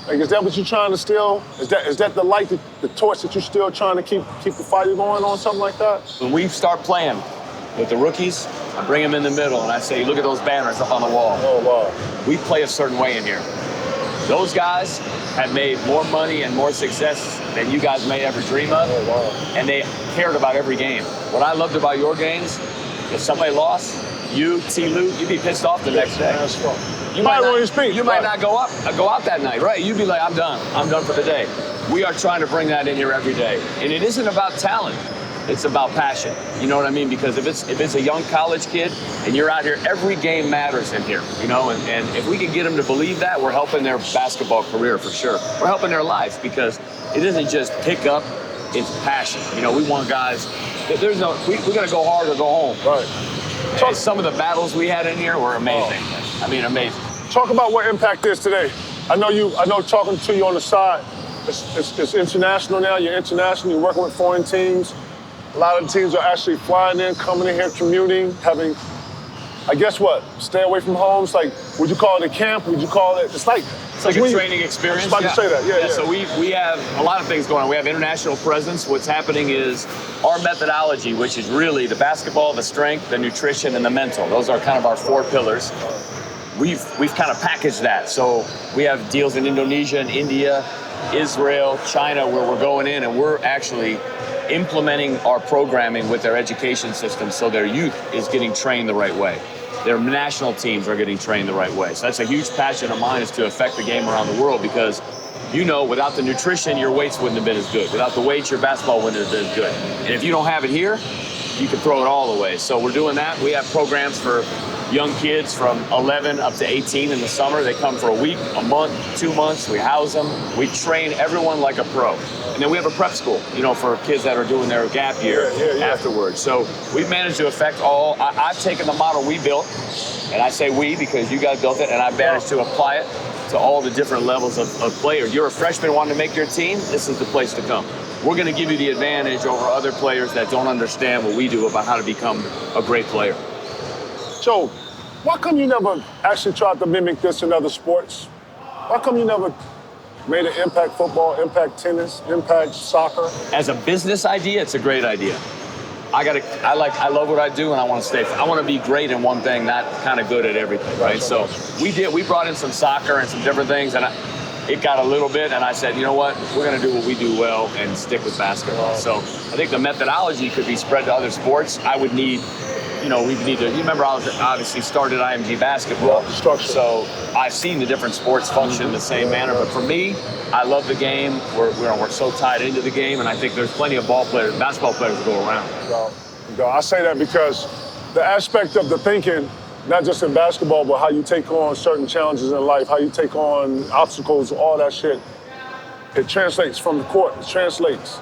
Like, is that what you're trying to still, is that the light, the torch that you're still trying to keep the fight going on, something like that? When we start playing with the rookies, I bring them in the middle and I say, look at those banners up on the wall. Oh, wow. We play a certain way in here. Those guys have made more money and more success than you guys may ever dream of. Oh, wow. And they cared about every game. What I loved about your games, if somebody lost, you, T. Lou, you'd be pissed off the next day. That's fun. You might not go out that night, right? You'd be like, I'm done for the day. We are trying to bring that in here every day. And it isn't about talent. It's about passion. You know what I mean? Because if it's a young college kid and you're out here, every game matters in here, you know? And if we can get them to believe that, we're helping their basketball career for sure. We're helping their life because it isn't just pick up, it's passion. You know, we want guys, we're gonna go hard or go home. Right. Some of the battles we had in here were amazing. I mean, amazing. Talk about what impact is today. I know talking to you on the side, it's international now. You're international, you're working with foreign teams. A lot of the teams are actually flying in, coming in here, commuting, having, I guess what, stay away from homes? Like, would you call it a camp? Would you call it, it's like a training experience. I was about to say that, yeah. So we have a lot of things going on. We have international presence. What's happening is our methodology, which is really the basketball, the strength, the nutrition, and the mental. Those are kind of our 4 pillars. we've kind of packaged that. So we have deals in Indonesia and India, Israel, China, where we're going in and we're actually implementing our programming with their education system so their youth is getting trained the right way. Their national teams are getting trained the right way. So that's a huge passion of mine, is to affect the game around the world, because without the nutrition, your weights wouldn't have been as good. Without the weights, your basketball wouldn't have been as good. And if you don't have it here, you can throw it all away. So we're doing that. We have programs for young kids from 11 up to 18 in the summer. They come for a week, a month, 2 months. We house them. We train everyone like a pro. And then we have a prep school, for kids that are doing their gap year afterwards. So we've managed to affect all. I've taken the model we built, and I say we because you guys built it, and I've managed to apply it to all the different levels of players. You're a freshman wanting to make your team, this is the place to come. We're going to give you the advantage over other players that don't understand what we do about how to become a great player. Joe, why come you never actually tried to mimic this in other sports? Why come you never made an impact football, impact tennis, impact soccer? As a business idea, it's a great idea. I love what I do, and I want to stay. I want to be great in one thing, not kind of good at everything, right? So we brought in some soccer and some different things, and it got a little bit, and I said, you know what, we're going to do what we do well and stick with basketball. So I think the methodology could be spread to other sports. I would need, we need to, you remember I obviously started IMG basketball, so I've seen the different sports function in the same manner, but for me, I love the game. We're so tied into the game, and I think there's plenty of basketball players to go around. I say that because the aspect of the thinking, not just in basketball, but how you take on certain challenges in life, how you take on obstacles, all that shit, it translates from the court. It translates.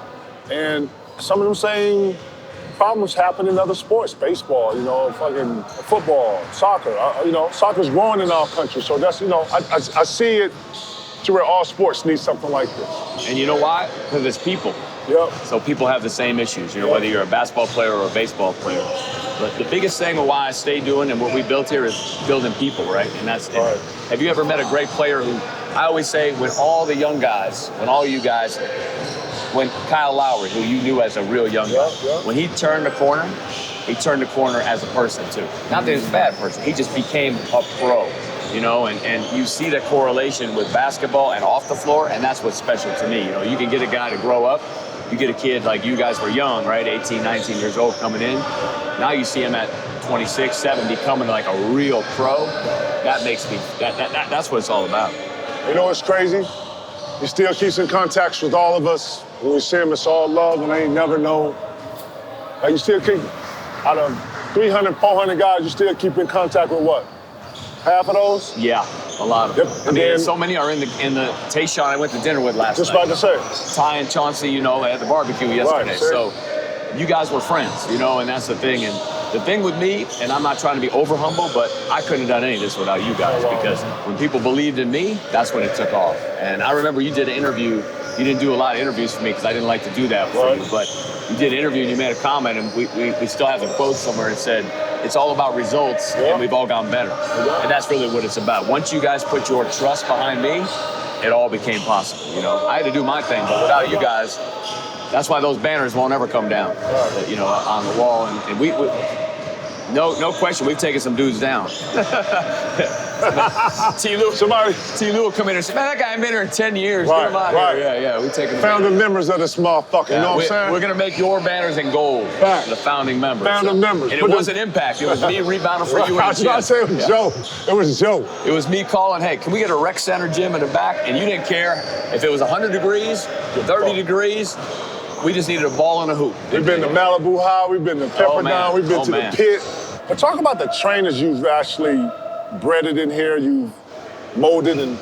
And some of them same problems happen in other sports, baseball, fucking football, soccer. Soccer's growing in our country, so that's, I see it to where all sports need something like this. And you know why? Because it's people. Yep. So people have the same issues, whether you're a basketball player or a baseball player. But the biggest thing of why I stay doing and what we built here is building people, right? And that's right. Have you ever met a great player who, I always say, when all the young guys, when Kyle Lowry, who you knew as a real young guy, when he turned the corner as a person too. Not that he's a bad person, he just became a pro. And you see the correlation with basketball and off the floor, and that's what's special to me. You can get a guy to grow up. You get a kid like you guys were young, right? 18, 19 years old coming in. Now you see him at 26, 7, becoming like a real pro. That makes me, that's what it's all about. You know what's crazy? He still keeps in contact with all of us. When we see him, it's all love, and I ain't never know. Like, you still keep, out of 300, 400 guys, you still keep in contact with what? Half of those? Yeah, a lot of them. So many are in the Tayshawn I went to dinner with last night. Just about to say. Ty and Chauncey, at the barbecue yesterday. Right, so you guys were friends, and that's the thing. And the thing with me, and I'm not trying to be over humble, but I couldn't have done any of this without you guys, because when people believed in me, that's when it took off. And I remember you did an interview. You didn't do a lot of interviews for me because I didn't like to do that for you, but you did an interview and you made a comment, and we still have the quote somewhere. It said, it's all about results, and we've all gotten better. And that's really what it's about. Once you guys put your trust behind me, it all became possible. I had to do my thing, but without you guys, that's why those banners won't ever come down, on the wall. And we no question, we've taken some dudes down. T. Lou will come in and say, man, that guy ain't been here in 10 years. Get him out here. Yeah, we take him. Founding members of this motherfucker, you know what I'm saying? We're going to make your banners in gold. The founding members. Founding members. And it wasn't Impact. It was me rebounding for you. I was about to say it was Joe. It was Joe. It was me calling, hey, can we get a rec center gym in the back? And you didn't care if it was 100 degrees, 30 degrees. We just needed a ball and a hoop. We've been to Malibu High, we've been to Pepperdine, we've been to the pit. But talk about the trainers you've actually breaded in here, you've molded and...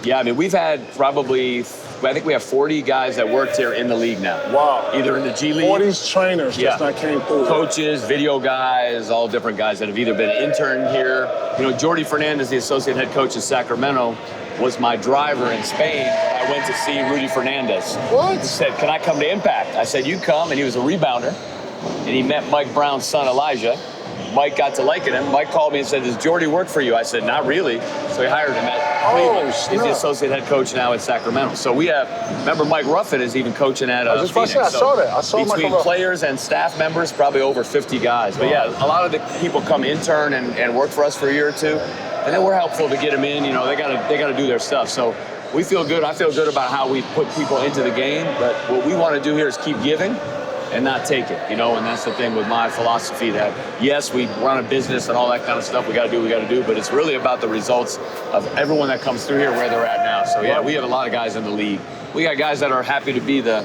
Yeah, we've had probably, I think we have 40 guys that worked here in the league now. Wow. Either in the G League. 40 trainers just not came through. Coaches, video guys, all different guys that have either been interned here. Jordi Fernandez, the associate head coach in Sacramento, was my driver in Spain when I went to see Rudy Fernandez. What? He said, can I come to Impact? I said, you come, and he was a rebounder. And he met Mike Brown's son, Elijah. Mike got to liking him. Mike called me and said, does Jordy work for you? I said, not really. So he hired him at Cleveland. He's the associate head coach now at Sacramento. So we have, remember Mike Ruffin is even coaching at Phoenix. I saw that. I saw between players and staff members, probably over 50 guys. But yeah, a lot of the people come intern and work for us for a year or two. And then we're helpful to get them in. You know, they gotta do their stuff. So we feel good. I feel good about how we put people into the game. But what we want to do here is keep giving and not take it, you know, and that's the thing with my philosophy that, yes, we run a business and all that kind of stuff. We got to do what we got to do, but it's really about the results of everyone that comes through here where they're at now. So, yeah, we have a lot of guys in the league. We got guys that are happy to be the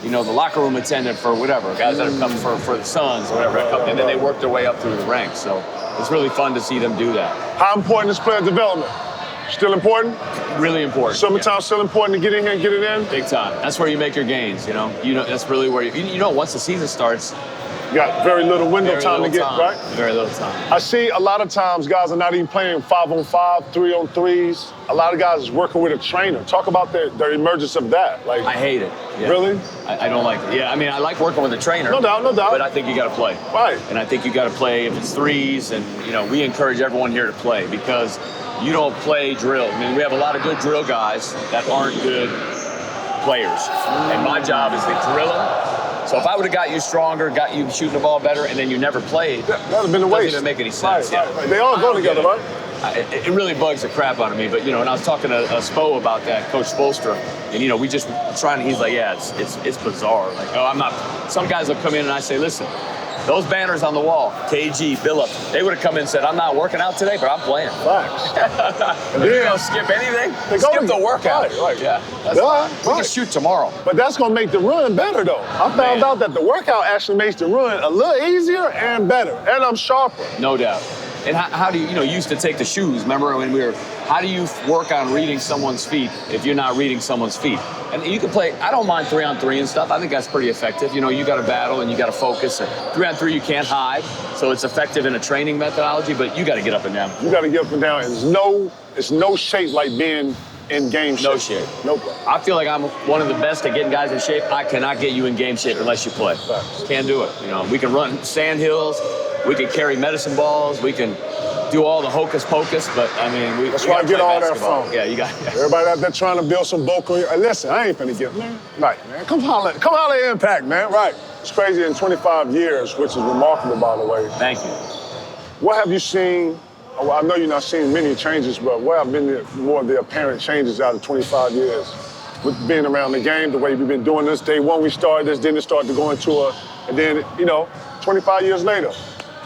locker room attendant for whatever, guys that have come for the Suns or whatever, and then they work their way up through the ranks. So it's really fun to see them do that. How important is player development? Still important? Really important. Summertime still important to get in here and get it in? Big time. That's where you make your gains, you know. That's really where you know, once the season starts, you got very little window time to get, right? Very little time. I see a lot of times guys are not even playing 5-on-5, 3-on-3s. A lot of guys is working with a trainer. Talk about the emergence of that. Like, I hate it. Yeah. Really? I don't like it. Yeah, I mean, I like working with a trainer. No doubt. But I think you got to play. Right. And I think you got to play if it's threes, and, you know, we encourage everyone here to play because you don't play drill. I mean, we have a lot of good drill guys that aren't good players. And my job is to drill them. So if I would have got you stronger, got you shooting the ball better, and then you never played, that would have been a waste. Doesn't even make any sense. Right. They all go together, right? It really bugs the crap out of me. But, you know, and I was talking to Spo about that, Coach Spoelstra, and, you know, we just trying to, he's like, yeah, it's bizarre. Like, oh, I'm not, some guys will come in and I say, listen, those banners on the wall, KG, Billup, they would have come in and said, I'm not working out today, but I'm playing. Facts. You don't skip anything. Skip the workout. Right. Yeah. We can shoot tomorrow. But that's going to make the run better, though. I found out that the workout actually makes the run a little easier and better. And I'm sharper. No doubt. And how do you, you used to take the shoes, remember when how do you work on reading someone's feet if you're not reading someone's feet? And you can play, I don't mind 3-on-3 and stuff. I think that's pretty effective. You know, you got to battle and you got to focus. 3-on-3, you can't hide. So it's effective in a training methodology, but you got to get up and down. You got to get up and down. It's no shape like being in game shape. No shape. Nope. I feel like I'm one of the best at getting guys in shape. I cannot get you in game shape unless you play. Can't do it. You know, we can run sand hills. We can carry medicine balls. We can do all the hocus pocus, but I mean, that's why I get all that from. Yeah, you got everybody out there trying to build some vocal. Listen, I ain't finna get, man. Right, man. Come holler at Impact, man. Right. It's crazy in 25 years, which is remarkable, by the way. Thank you. What have you seen? Well, I know you're not seeing many changes, but what have been more of the apparent changes out of 25 years with being around the game, the way we've been doing this? Day one, we started this, then it started to go into and then, 25 years later.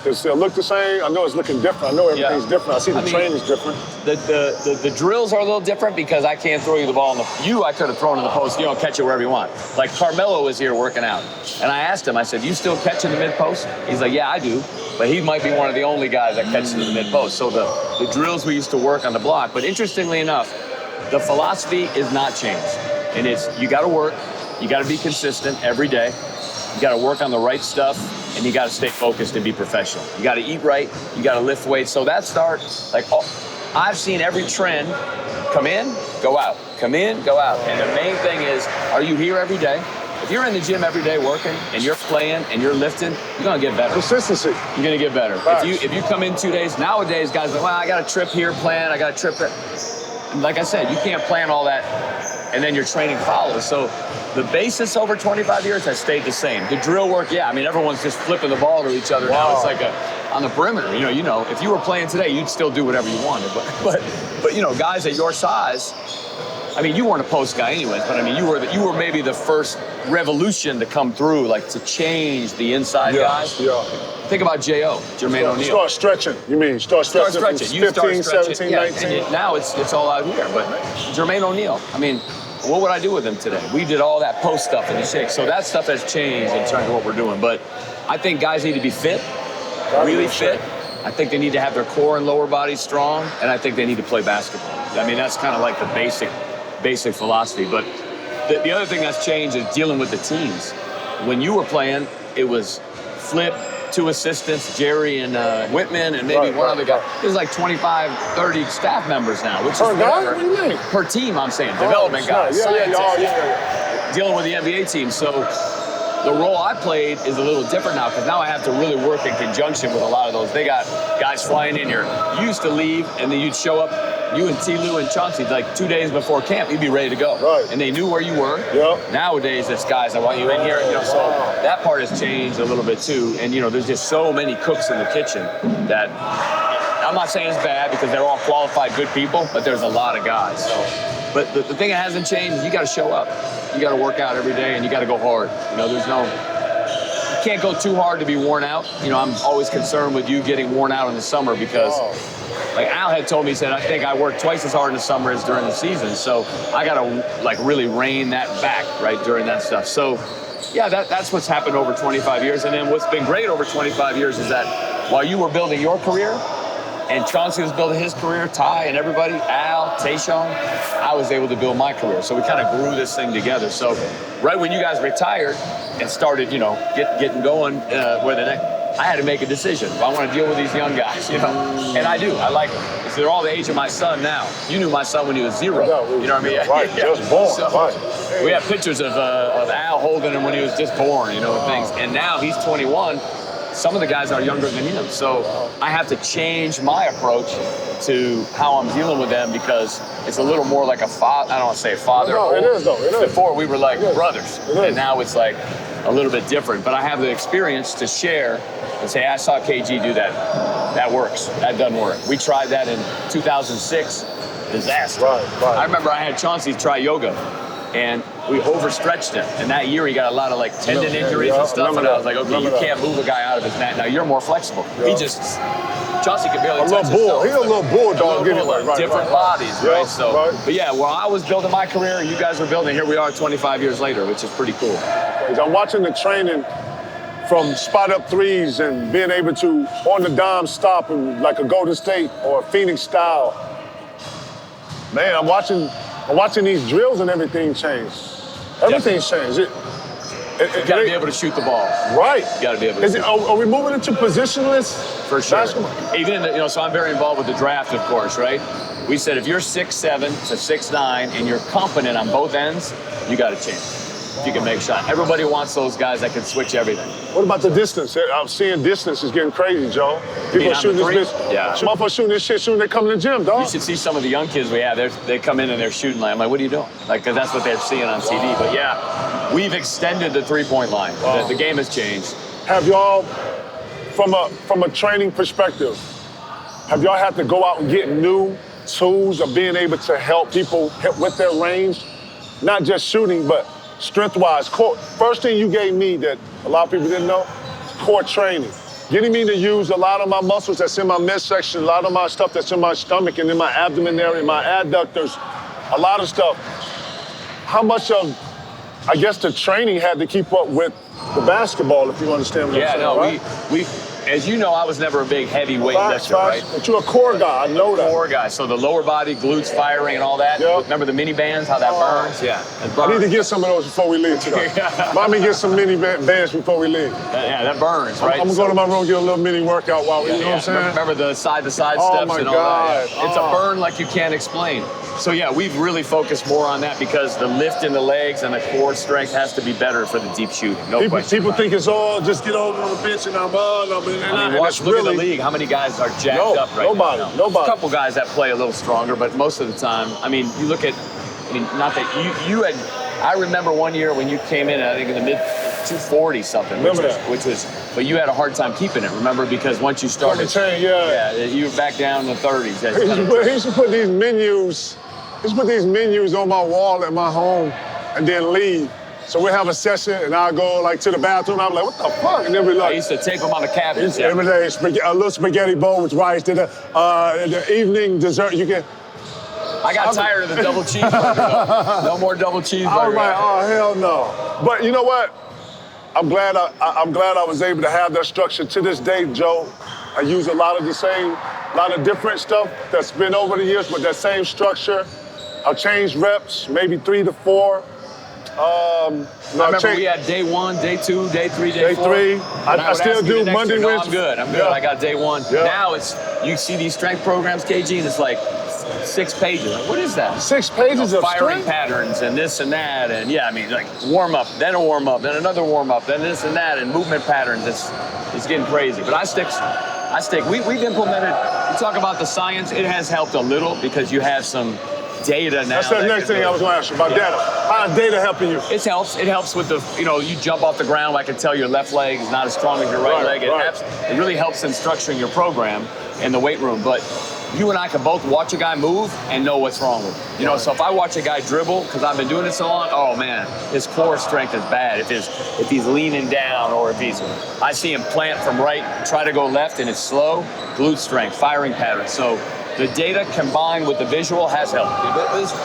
Does it look the same? I know it's looking different. I know everything's different. I see the training's different. The drills are a little different because I can't throw you the ball I could have thrown in the post. You don't catch it wherever you want. Like Carmelo was here working out. And I asked him, I said, you still catch in the mid-post? He's like, yeah, I do. But he might be one of the only guys that catches in the mid-post. So the drills we used to work on the block. But interestingly enough, the philosophy is not changed. And it's, you got to work. You got to be consistent every day. You got to work on the right stuff, and you got to stay focused and be professional. You got to eat right. You got to lift weights. So that starts, I've seen every trend come in, go out, come in, go out. And the main thing is, are you here every day? If you're in the gym every day working and you're playing and you're lifting, you're going to get better. Consistency. You're going to get better. If you come in 2 days, nowadays, guys are like, well, I got a trip here planned. I got a trip there. Like I said, you can't plan all that and then your training follows. So the basis over 25 years has stayed the same. The drill work, yeah, I mean, everyone's just flipping the ball to each other now. It's like on the perimeter. You know, if you were playing today, you'd still do whatever you wanted. But guys at your size, I mean, you weren't a post guy anyways, but I mean, you were maybe the first revolution to come through, like to change the inside guys. Yeah. Think about J.O., Jermaine O'Neal. Start stretching. You mean start stretching. You 15, start stretching. 17, yeah, 19. And now it's all out here. But Jermaine O'Neal, I mean, what would I do with him today? We did all that post stuff in the shake. So that stuff has changed in terms of what we're doing. But I think guys need to be fit, really fit. I think they need to have their core and lower body strong. And I think they need to play basketball. I mean, that's kind of like the basic philosophy. But the other thing that's changed is dealing with the teams. When you were playing, it was Flip, 2 assistants, Jerry and Whitman, and maybe one other guy. There's like 25, 30 staff members now, which is whatever. What do you mean? Per team, I'm saying. Development guys, scientists, dealing with the NBA team. So the role I played is a little different now because now I have to really work in conjunction with a lot of those. They got guys flying in here. You used to leave, and then you'd show up, you and T. Lou and Chauncey, like 2 days before camp, you'd be ready to go. Right. And they knew where you were. Yep. Nowadays, it's guys, I want you in here. So that part has changed a little bit too. And, there's just so many cooks in the kitchen that I'm not saying it's bad because they're all qualified, good people, but there's a lot of guys. So, but the thing that hasn't changed is you got to show up. You got to work out every day, and you got to go hard. You know, you can't go too hard to be worn out. You know, I'm always concerned with you getting worn out in the summer because, like Al had told me, he said, I think I work twice as hard in the summer as during the season. So I got to like really rein that back, right, during that stuff. So, yeah, that's what's happened over 25 years. And then what's been great over 25 years is that while you were building your career and Chauncey was building his career, Ty and everybody, Al, Tayshaun, I was able to build my career. So we kind of grew this thing together. So right when you guys retired and started, you know, getting going, I had to make a decision. I want to deal with these young guys, you know, and I do. I like them. Because they're all the age of my son now. You knew my son when he was 0. You know what I mean? Right, just born. So, right. We have pictures of Al holding him when he was just born, you know, things. And now he's 21. Some of the guys are younger than him. So I have to change my approach to how I'm dealing with them because it's a little more like a father. I don't want to say father. No, it is, though. It is. Before we were like brothers. And now it's like a little bit different. But I have the experience to share and say, I saw KG do that. That works. That doesn't work. We tried that in 2006. Disaster. Right. I remember I had Chauncey try yoga. And we overstretched him. And that year he got a lot of like tendon injuries and stuff. And I was like, okay, you can't move a guy out of his mat. Now you're more flexible. Chauncey could barely touch himself. He's a little bulldog anyway. Different bodies, right? So, but yeah, while I was building my career, you guys were building. Here we are 25 years later, which is pretty cool. I'm watching the training from spot-up threes and being able to, on the dime, stop and like a Golden State or a Phoenix style. Man, I'm watching these drills and everything change. Everything's changed. You got to be able to shoot the ball. Right. You got to be able to. Are we moving into positionless for sure? Basketball? Even you know, so I'm very involved with the draft, of course, right? We said if you're 6'7" to 6'9" and you're competent on both ends, you got a chance. If you can make shots. Everybody wants those guys that can switch everything. What about the distance? I'm seeing distance is getting crazy, Joe. People are shooting this bitch. Yeah. Motherfuckers shooting this shit soon they come to the gym, dog. You should see some of the young kids we have. They come in and they're shooting like, I'm like, what are you doing? Like, because that's what they're seeing on TV. But yeah, we've extended the three-point line. The game has changed. Have y'all, from a training perspective, have y'all had to go out and get new tools of being able to help people with their range? Not just shooting, but strength-wise. First thing you gave me that a lot of people didn't know, core training. Getting me to use a lot of my muscles that's in my midsection, a lot of my stuff that's in my stomach and in my abdomen area, my adductors, a lot of stuff. How much of, I guess, the training had to keep up with the basketball, if you understand what I'm saying, right? we as you know, I was never a big heavyweight lifter, right? But you're a core guy, I know that. Core guy, so the lower body, glutes firing and all that. Yep. Remember the mini bands, how that burns? Yeah, it burns. I need to get some of those before we leave today. Mommy, get some mini bands before we leave. Yeah, that burns, right? I'm gonna go to my room and get a little mini workout while we, you know what I'm saying? Remember the side-to-side steps and all that. Yeah. It's a burn like you can't explain. So yeah, we've really focused more on that because the lift in the legs and the core strength has to be better for the deep shooting. No question. People think it's all just get over on the bench and I'm look at the league. How many guys are jacked up right now? Nobody. There's a couple guys that play a little stronger, but most of the time, I mean, you look at, not that you had. I remember one year when you came in, I think in the mid 240 something, which was, but you had a hard time keeping it. Remember, because once you started, you were back down in the 30s. He used to put these menus. He used to put these menus on my wall at my home, and then leave. So we have a session, and I'll go like to the bathroom. I'm like, what the fuck? And they'll be like, I used to tape them on the cabinet. Every day, a little spaghetti bowl with rice. The evening dessert, you can. I got tired of the double cheeseburger, though. No more double cheeseburger. I was like, oh, hell no. But you know what? I'm glad I was able to have that structure. To this day, Joe, I use a lot of different stuff that's been over the years, but that same structure. I've changed reps, maybe 3 to 4. I remember we had day 1, day 2, day 3, day 4. I still do Monday, Wednesday. I'm good. I got day 1. Yeah. Now you see these strength programs, KG, and it's like 6 pages. Like, what is that? 6 pages of firing strength? patterns and this and that, and yeah, I mean, like warm up, then a warm up, then another warm up, then this and that, and movement patterns. It's getting crazy. But I stick. We've implemented. You talk about the science. It has helped a little because you have some data now. That's the next thing I was going to ask you about data. How is data helping you? It helps. It helps with the, you jump off the ground. I can tell your left leg is not as strong as your right leg. It really helps in structuring your program in the weight room. But you and I can both watch a guy move and know what's wrong with him. So if I watch a guy dribble, because I've been doing it so long, oh man, his core strength is bad. If he's leaning down, or if I see him plant from right, try to go left and it's slow, glute strength, firing pattern. So the data combined with the visual has helped.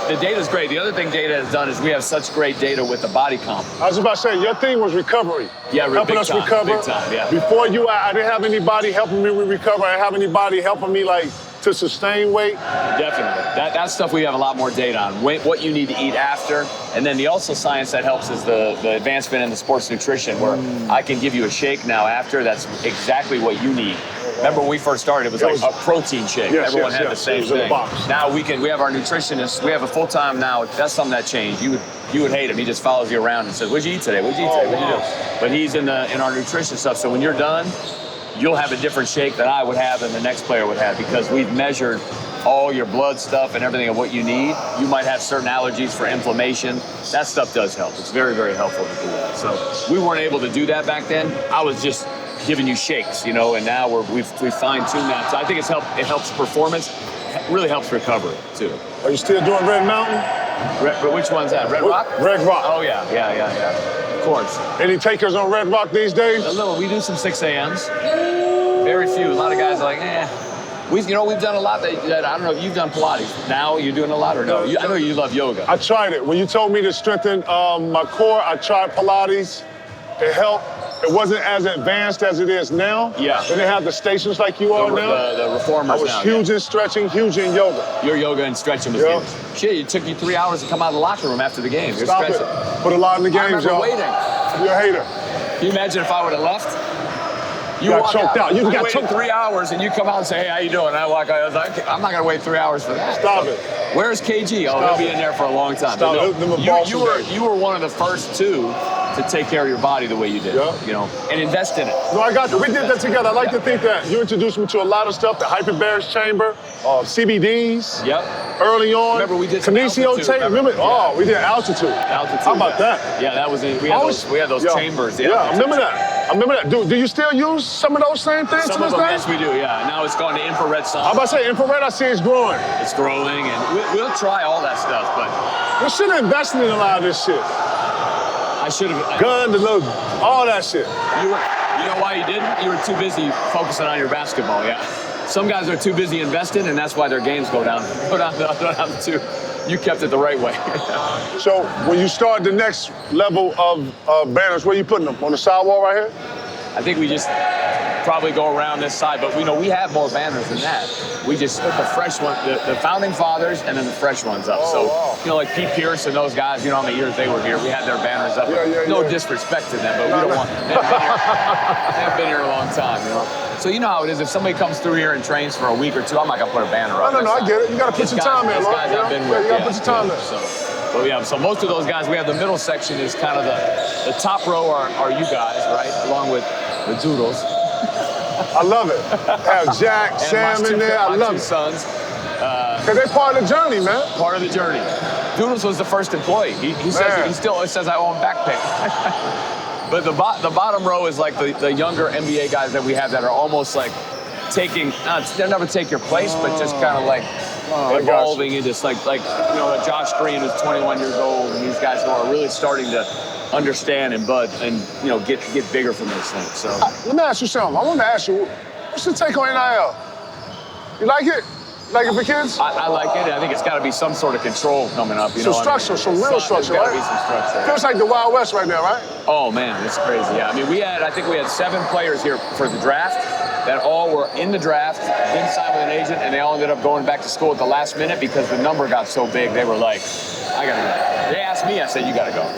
The data is great. The other thing data has done is we have such great data with the body comp. I was about to say, your thing was recovery. Yeah, helping us recover. Big time, yeah. Before you, I didn't have anybody helping me recover. I didn't have anybody helping me to sustain weight. Definitely. That's stuff we have a lot more data on. What you need to eat after. And then the also science that helps is the advancement in the sports nutrition, where I can give you a shake now after that's exactly what you need. Remember when we first started, it was like a protein shake. Everyone had the same thing. Now we have our nutritionist, we have a full-time now. That's something that changed. You would hate him. He just follows you around and says, what'd you eat today? What'd you eat today? What'd you do? But he's in our nutrition stuff. So when you're done, you'll have a different shake than I would have and the next player would have, because we've measured all your blood stuff and everything of what you need. You might have certain allergies for inflammation. That stuff does help. It's very, very helpful to do that. So we weren't able to do that back then. I was just giving you shakes, and now we've fine-tuned that. So I think it helps performance. It really helps recovery, too. Are you still doing Red Mountain? But which one's that? Red Rock? Red Rock. Oh, yeah. Of course. Any takers on Red Rock these days? A little. We do some 6 a.m.s. Very few. A lot of guys are like, We've done a lot that I don't know if you've done Pilates. Now you're doing a lot or no? I know you love yoga. I tried it. When you told me to strengthen my core, I tried Pilates. It helped. It wasn't as advanced as it is now. Yeah. They didn't have the stations like you are now. The reformers I was huge in stretching, huge in yoga. Your yoga and stretching was huge. Shit, it took you 3 hours to come out of the locker room after the game. You're Stop stretching. it. Put a lot in the games, y'all. Waiting. You're a hater. Can you imagine if I would have left? You got choked out. You got choked 3 hours and you come out and say, hey, how you doing? And I walk out, I was like, I'm not going to wait 3 hours for that. Stop it. Where's KG? He'll be in there for a long time. Stop it. You were one of the first two to take care of your body the way you did, and invest in it. No, I got you. We did that together. I like to think that you introduced me to a lot of stuff, the hyperbaric chamber, CBDs. Yep. Early on. Remember we did Kinesio tape. Remember? Yeah. Oh, we did altitude. How about that? Yeah, that was it. We had those chambers. I remember that. Do you still use some of those same things? Some of them, yes, we do. Yeah. Now it's gone to infrared sun. I'm about to say infrared. I see it's growing. It's growing, and we'll try all that stuff, but we should have invested in a lot of this shit. I should have. Gun, the load, all that shit. You know why you didn't? You were too busy focusing on your basketball. Yeah. Some guys are too busy investing, and that's why their games go down the tube. You kept it the right way. So when you start the next level of banners, where are you putting them? On the sidewall right here? I think we just probably go around this side, but we have more banners than that. We just put the fresh one, the founding fathers, and then the fresh ones up. Like Pete Pierce and those guys, how many years they were here. We had their banners up. No disrespect to them, but we don't want. They've been here a long time, So you know how it is. If somebody comes through here and trains for a week or two, I'm not gonna put a banner up. No, I get it. You gotta put some time in, Lord. Guys I've been with. You gotta put your time in. So most of those guys, we have the middle section is kind of the top row are you guys, right? Along with the Doodles. I love it. Have Jack, Sam in there. I love it. Sons. Because they're part of the journey, man. Part of the journey. Doodles was the first employee. He says I owe him back pay. But the bottom row is like the younger NBA guys that we have that are almost like they'll never take your place, but just kind of like evolving into just like Josh Green who's 21 years old, and these guys who are really starting to understand and bud and get bigger from this thing. So let me ask you something. I want to ask you, what's your take on NIL? You like it? Like it for kids? I like it. I think it's got to be some sort of control coming up. Some structure, some real structure, right? There's got to be some structure. Feels like the Wild West right now, right? Oh man, it's crazy. Yeah, I mean, I think we had 7 players here for the draft that all were in the draft, didn't sign with an agent, and they all ended up going back to school at the last minute because the number got so big. They were like, I gotta go. They asked me, I said, you gotta go.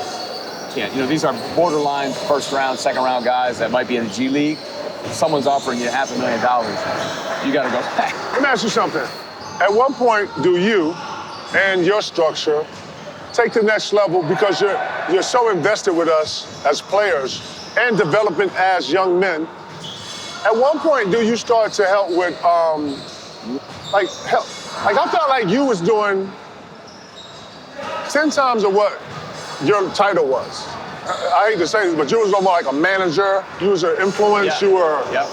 Can't. These are borderline first round, second round guys that might be in the G League. If someone's offering you $500,000, you gotta go back. Let me ask you something. At what point do you and your structure take the next level because you're so invested with us as players and developing as young men? At one point, do you start to help with, I felt like you was doing 10 times of what your title was. I hate to say this, but you was more like a manager. You was an influence. Yeah. You were. Yep.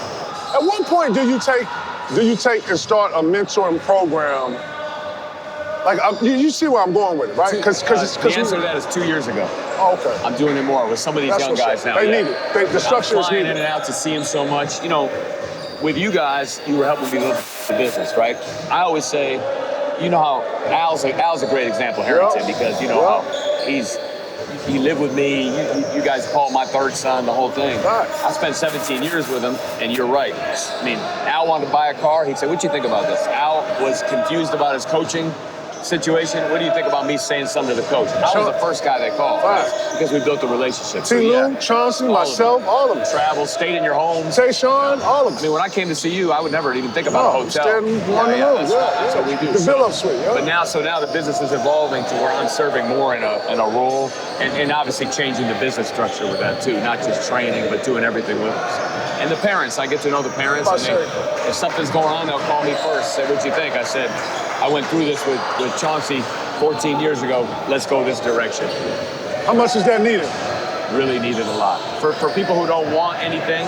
At what point do you take and start a mentoring program? Like, you see where I'm going with it, right? Because the answer to that is 2 years ago. Oh, okay. I'm doing it more with some of these young guys now. They need it. The structure is needed. I'm flying in and out to see them so much. You know, with you guys, you were helping me look at the business, right? I always say, you know how Al's a great example, Harrington, because you know how he lived with me. You guys call my third son, the whole thing. Right. I spent 17 years with him, and you're right. I mean, Al wanted to buy a car. He'd say, "What do you think about this?" Al was confused about his coaching situation. What do you think about me saying something to the coach? I was the first guy they called because we built a relationship. T. Chauncey, myself, all of them. Travel, stayed in your homes. Say, Sean, all of them. I mean, when I came to see you, I would never even think about a hotel. That's what we do. The bill-up suite, But now the business is evolving to where I'm serving more in a role, and obviously changing the business structure with that too. Not just training, but doing everything with us. And the parents, I get to know the parents. And if something's going on, they'll call me first. Say, "What'd you think?" I said, "I went through this with Chauncey 14 years ago. Let's go this direction." How much is that needed? Really needed a lot. For people who don't want anything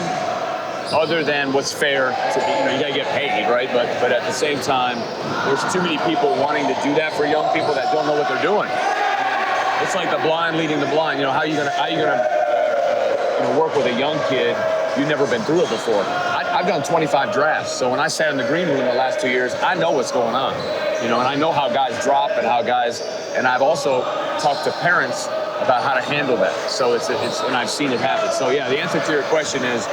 other than what's fair to be, you gotta get paid, right? But at the same time, there's too many people wanting to do that for young people that don't know what they're doing. It's like the blind leading the blind. You know, how are you gonna work with a young kid? You've never been through it before. I've done 25 drafts, so when I sat in the green room the last 2 years, I know what's going on. You know, and I know how guys drop and and I've also talked to parents about how to handle that. So and I've seen it happen. So yeah, the answer to your question is,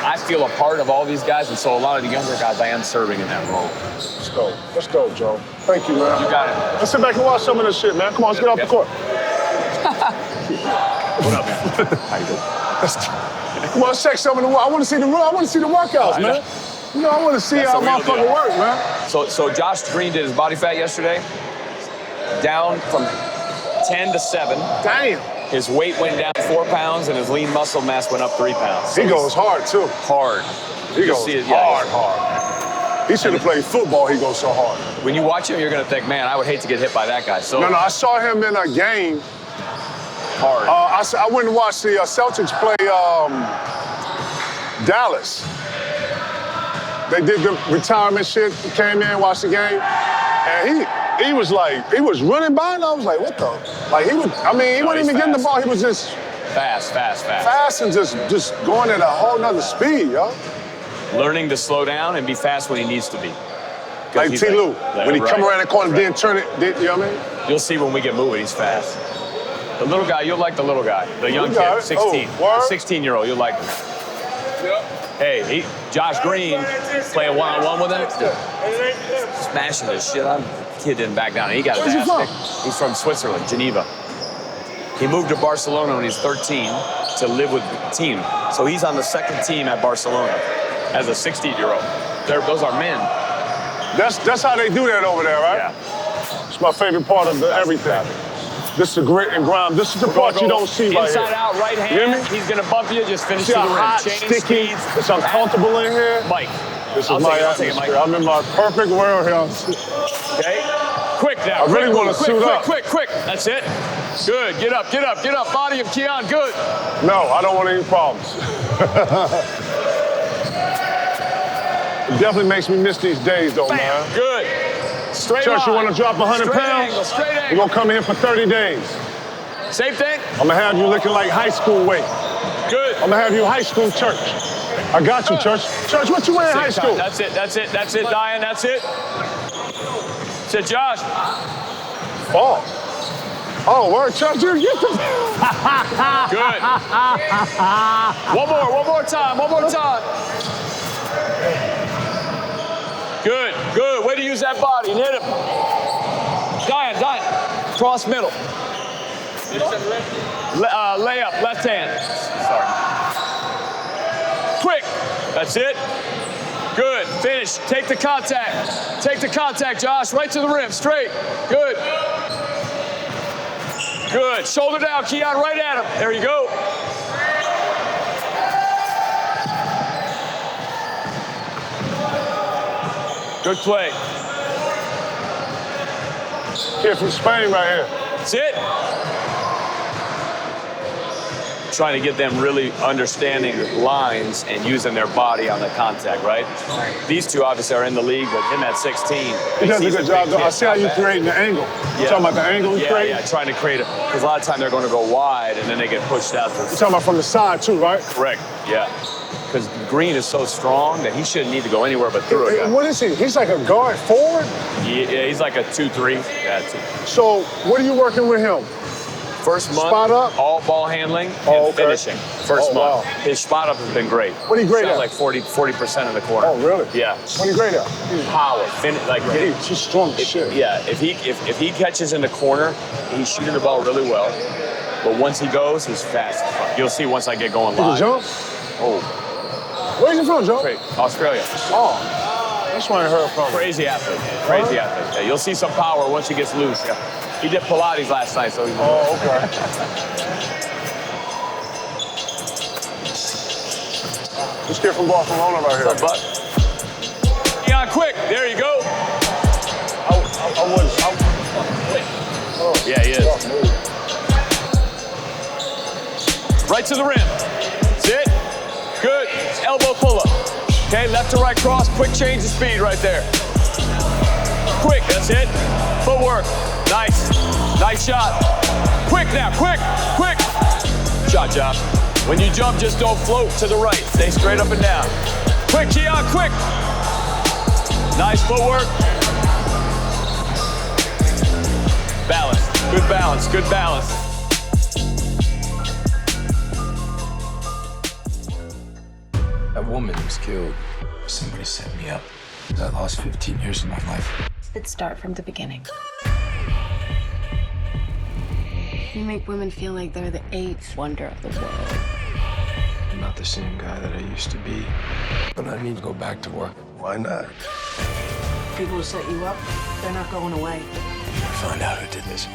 I feel a part of all these guys, and so a lot of the younger guys I am serving in that role. Let's go, Joe. Thank you, man. You got it. Let's sit back and watch some of this shit, man. Come on, let's get off the court. What up, man? How you doing? Come on, let's check some of the work. I want to see the workouts, man. You know, I want to see how motherfucker work, man. So Josh Green did his body fat yesterday, down from 10 to 7. Damn. His weight went down 4 pounds, and his lean muscle mass went up 3 pounds. So he goes hard, too. Hard. He goes hard. He should have played football. He goes so hard. When you watch him, you're going to think, man, I would hate to get hit by that guy. So No, I saw him in a game. Hard. I went and watched the Celtics play Dallas. They did the retirement shit. He came in, watched the game, and he was running by, and I was like, what the? Like he wasn't even getting the ball. He was just fast. Fast and just going at a whole nother speed, yo. Learning to slow down and be fast when he needs to be. Like T. Lou, when he come around the corner, then turn it, you know what I mean? You'll see when we get moving, he's fast. The little guy, you'll like the little guy. The young kid, 16. 16-year-old, you'll like him. Yep. Hey, Josh Green playing one-on-one with him. Smashing the shit out of him. The kid didn't back down. He got his ass kicked. He's from Switzerland, Geneva. He moved to Barcelona when he was 13 to live with the team. So he's on the second team at Barcelona as a 16-year-old. Those are men. That's how they do that over there, right? Yeah. It's my favorite part of everything. This is the grit and grind. This is the part you don't see right here. Inside out, right hand. He's going to bump you. Just finish to the rim. Hot, sticky. It's uncomfortable in here. Mike. This is my atmosphere. I'm in my perfect world here. Okay. Quick now. I really want to suit up. Quick. That's it. Good. Get up. Body of Keon. Good. No, I don't want any problems. It definitely makes me miss these days, though, man. Good. Straight Church, line. you want to drop 100 pounds? Straight angle. We're going to come here for 30 days. Same thing? I'm going to have you looking like high school weight. Good. I'm going to have you high school church. I got you, Church. Church, what you wear in high school? That's it, Diane, that's it. That's it, Josh. Oh, word, Church, you get the... Good. One more time. Good. Way to use that body and hit him. Diane. Cross middle. Layup, left hand. Sorry. Quick. That's it. Good. Finish. Take the contact, Josh. Right to the rim. Straight. Good. Shoulder down, Keon. Right at him. There you go. Good play. Kid from Spain right here. Sit. Trying to get them really understanding lines and using their body on the contact, right? These two obviously are in the league, but him at 16. He does a good job, though. I see how you creating the angle. You talking about the angle you create? Yeah, trying to create it. Because a lot of times they're going to go wide and then they get pushed out. You're talking about from the side, too, right? Correct, yeah. Because Green is so strong that he shouldn't need to go anywhere but through it. What is he? He's like a guard forward? Yeah, he's like a 2-3. Yeah, So, what are you working with him? First month, spot up? all ball handling and finishing. First month. Wow. His spot up has been great. What are you great at? Like 40% in the corner. Oh, really? Yeah. What are you great at? Power. He's strong as shit. Yeah, if he catches in the corner, he's shooting the ball really well. But once he goes, he's fast. You'll see once I get going live. He can jump? Oh. Where's he from, Joe? Australia. Oh. That's where I heard from. Crazy athlete. Crazy athlete. Yeah, you'll see some power once he gets loose. Yeah. He did Pilates last night, so he's... Oh, okay. This kid from Barcelona right here. What's up, bud? Keon, quick. There you go. Yeah, he is. Right to the rim. Sit. Good. Elbow pull-up. Okay, left to right cross. Quick change of speed right there. Quick, that's it. Footwork. Nice. Nice shot. Quick now, quick. Shot job. When you jump, just don't float to the right. Stay straight up and down. Quick, Keon, quick. Nice footwork. Balance. Good balance. Good balance. That woman was killed. Somebody set me up. I lost 15 years of my life. Let's start from the beginning. You make women feel like they're the eighth wonder of the world. I'm not the same guy that I used to be, but I need to go back to work. Why not? People who set you up, they're not going away. I find out who did this.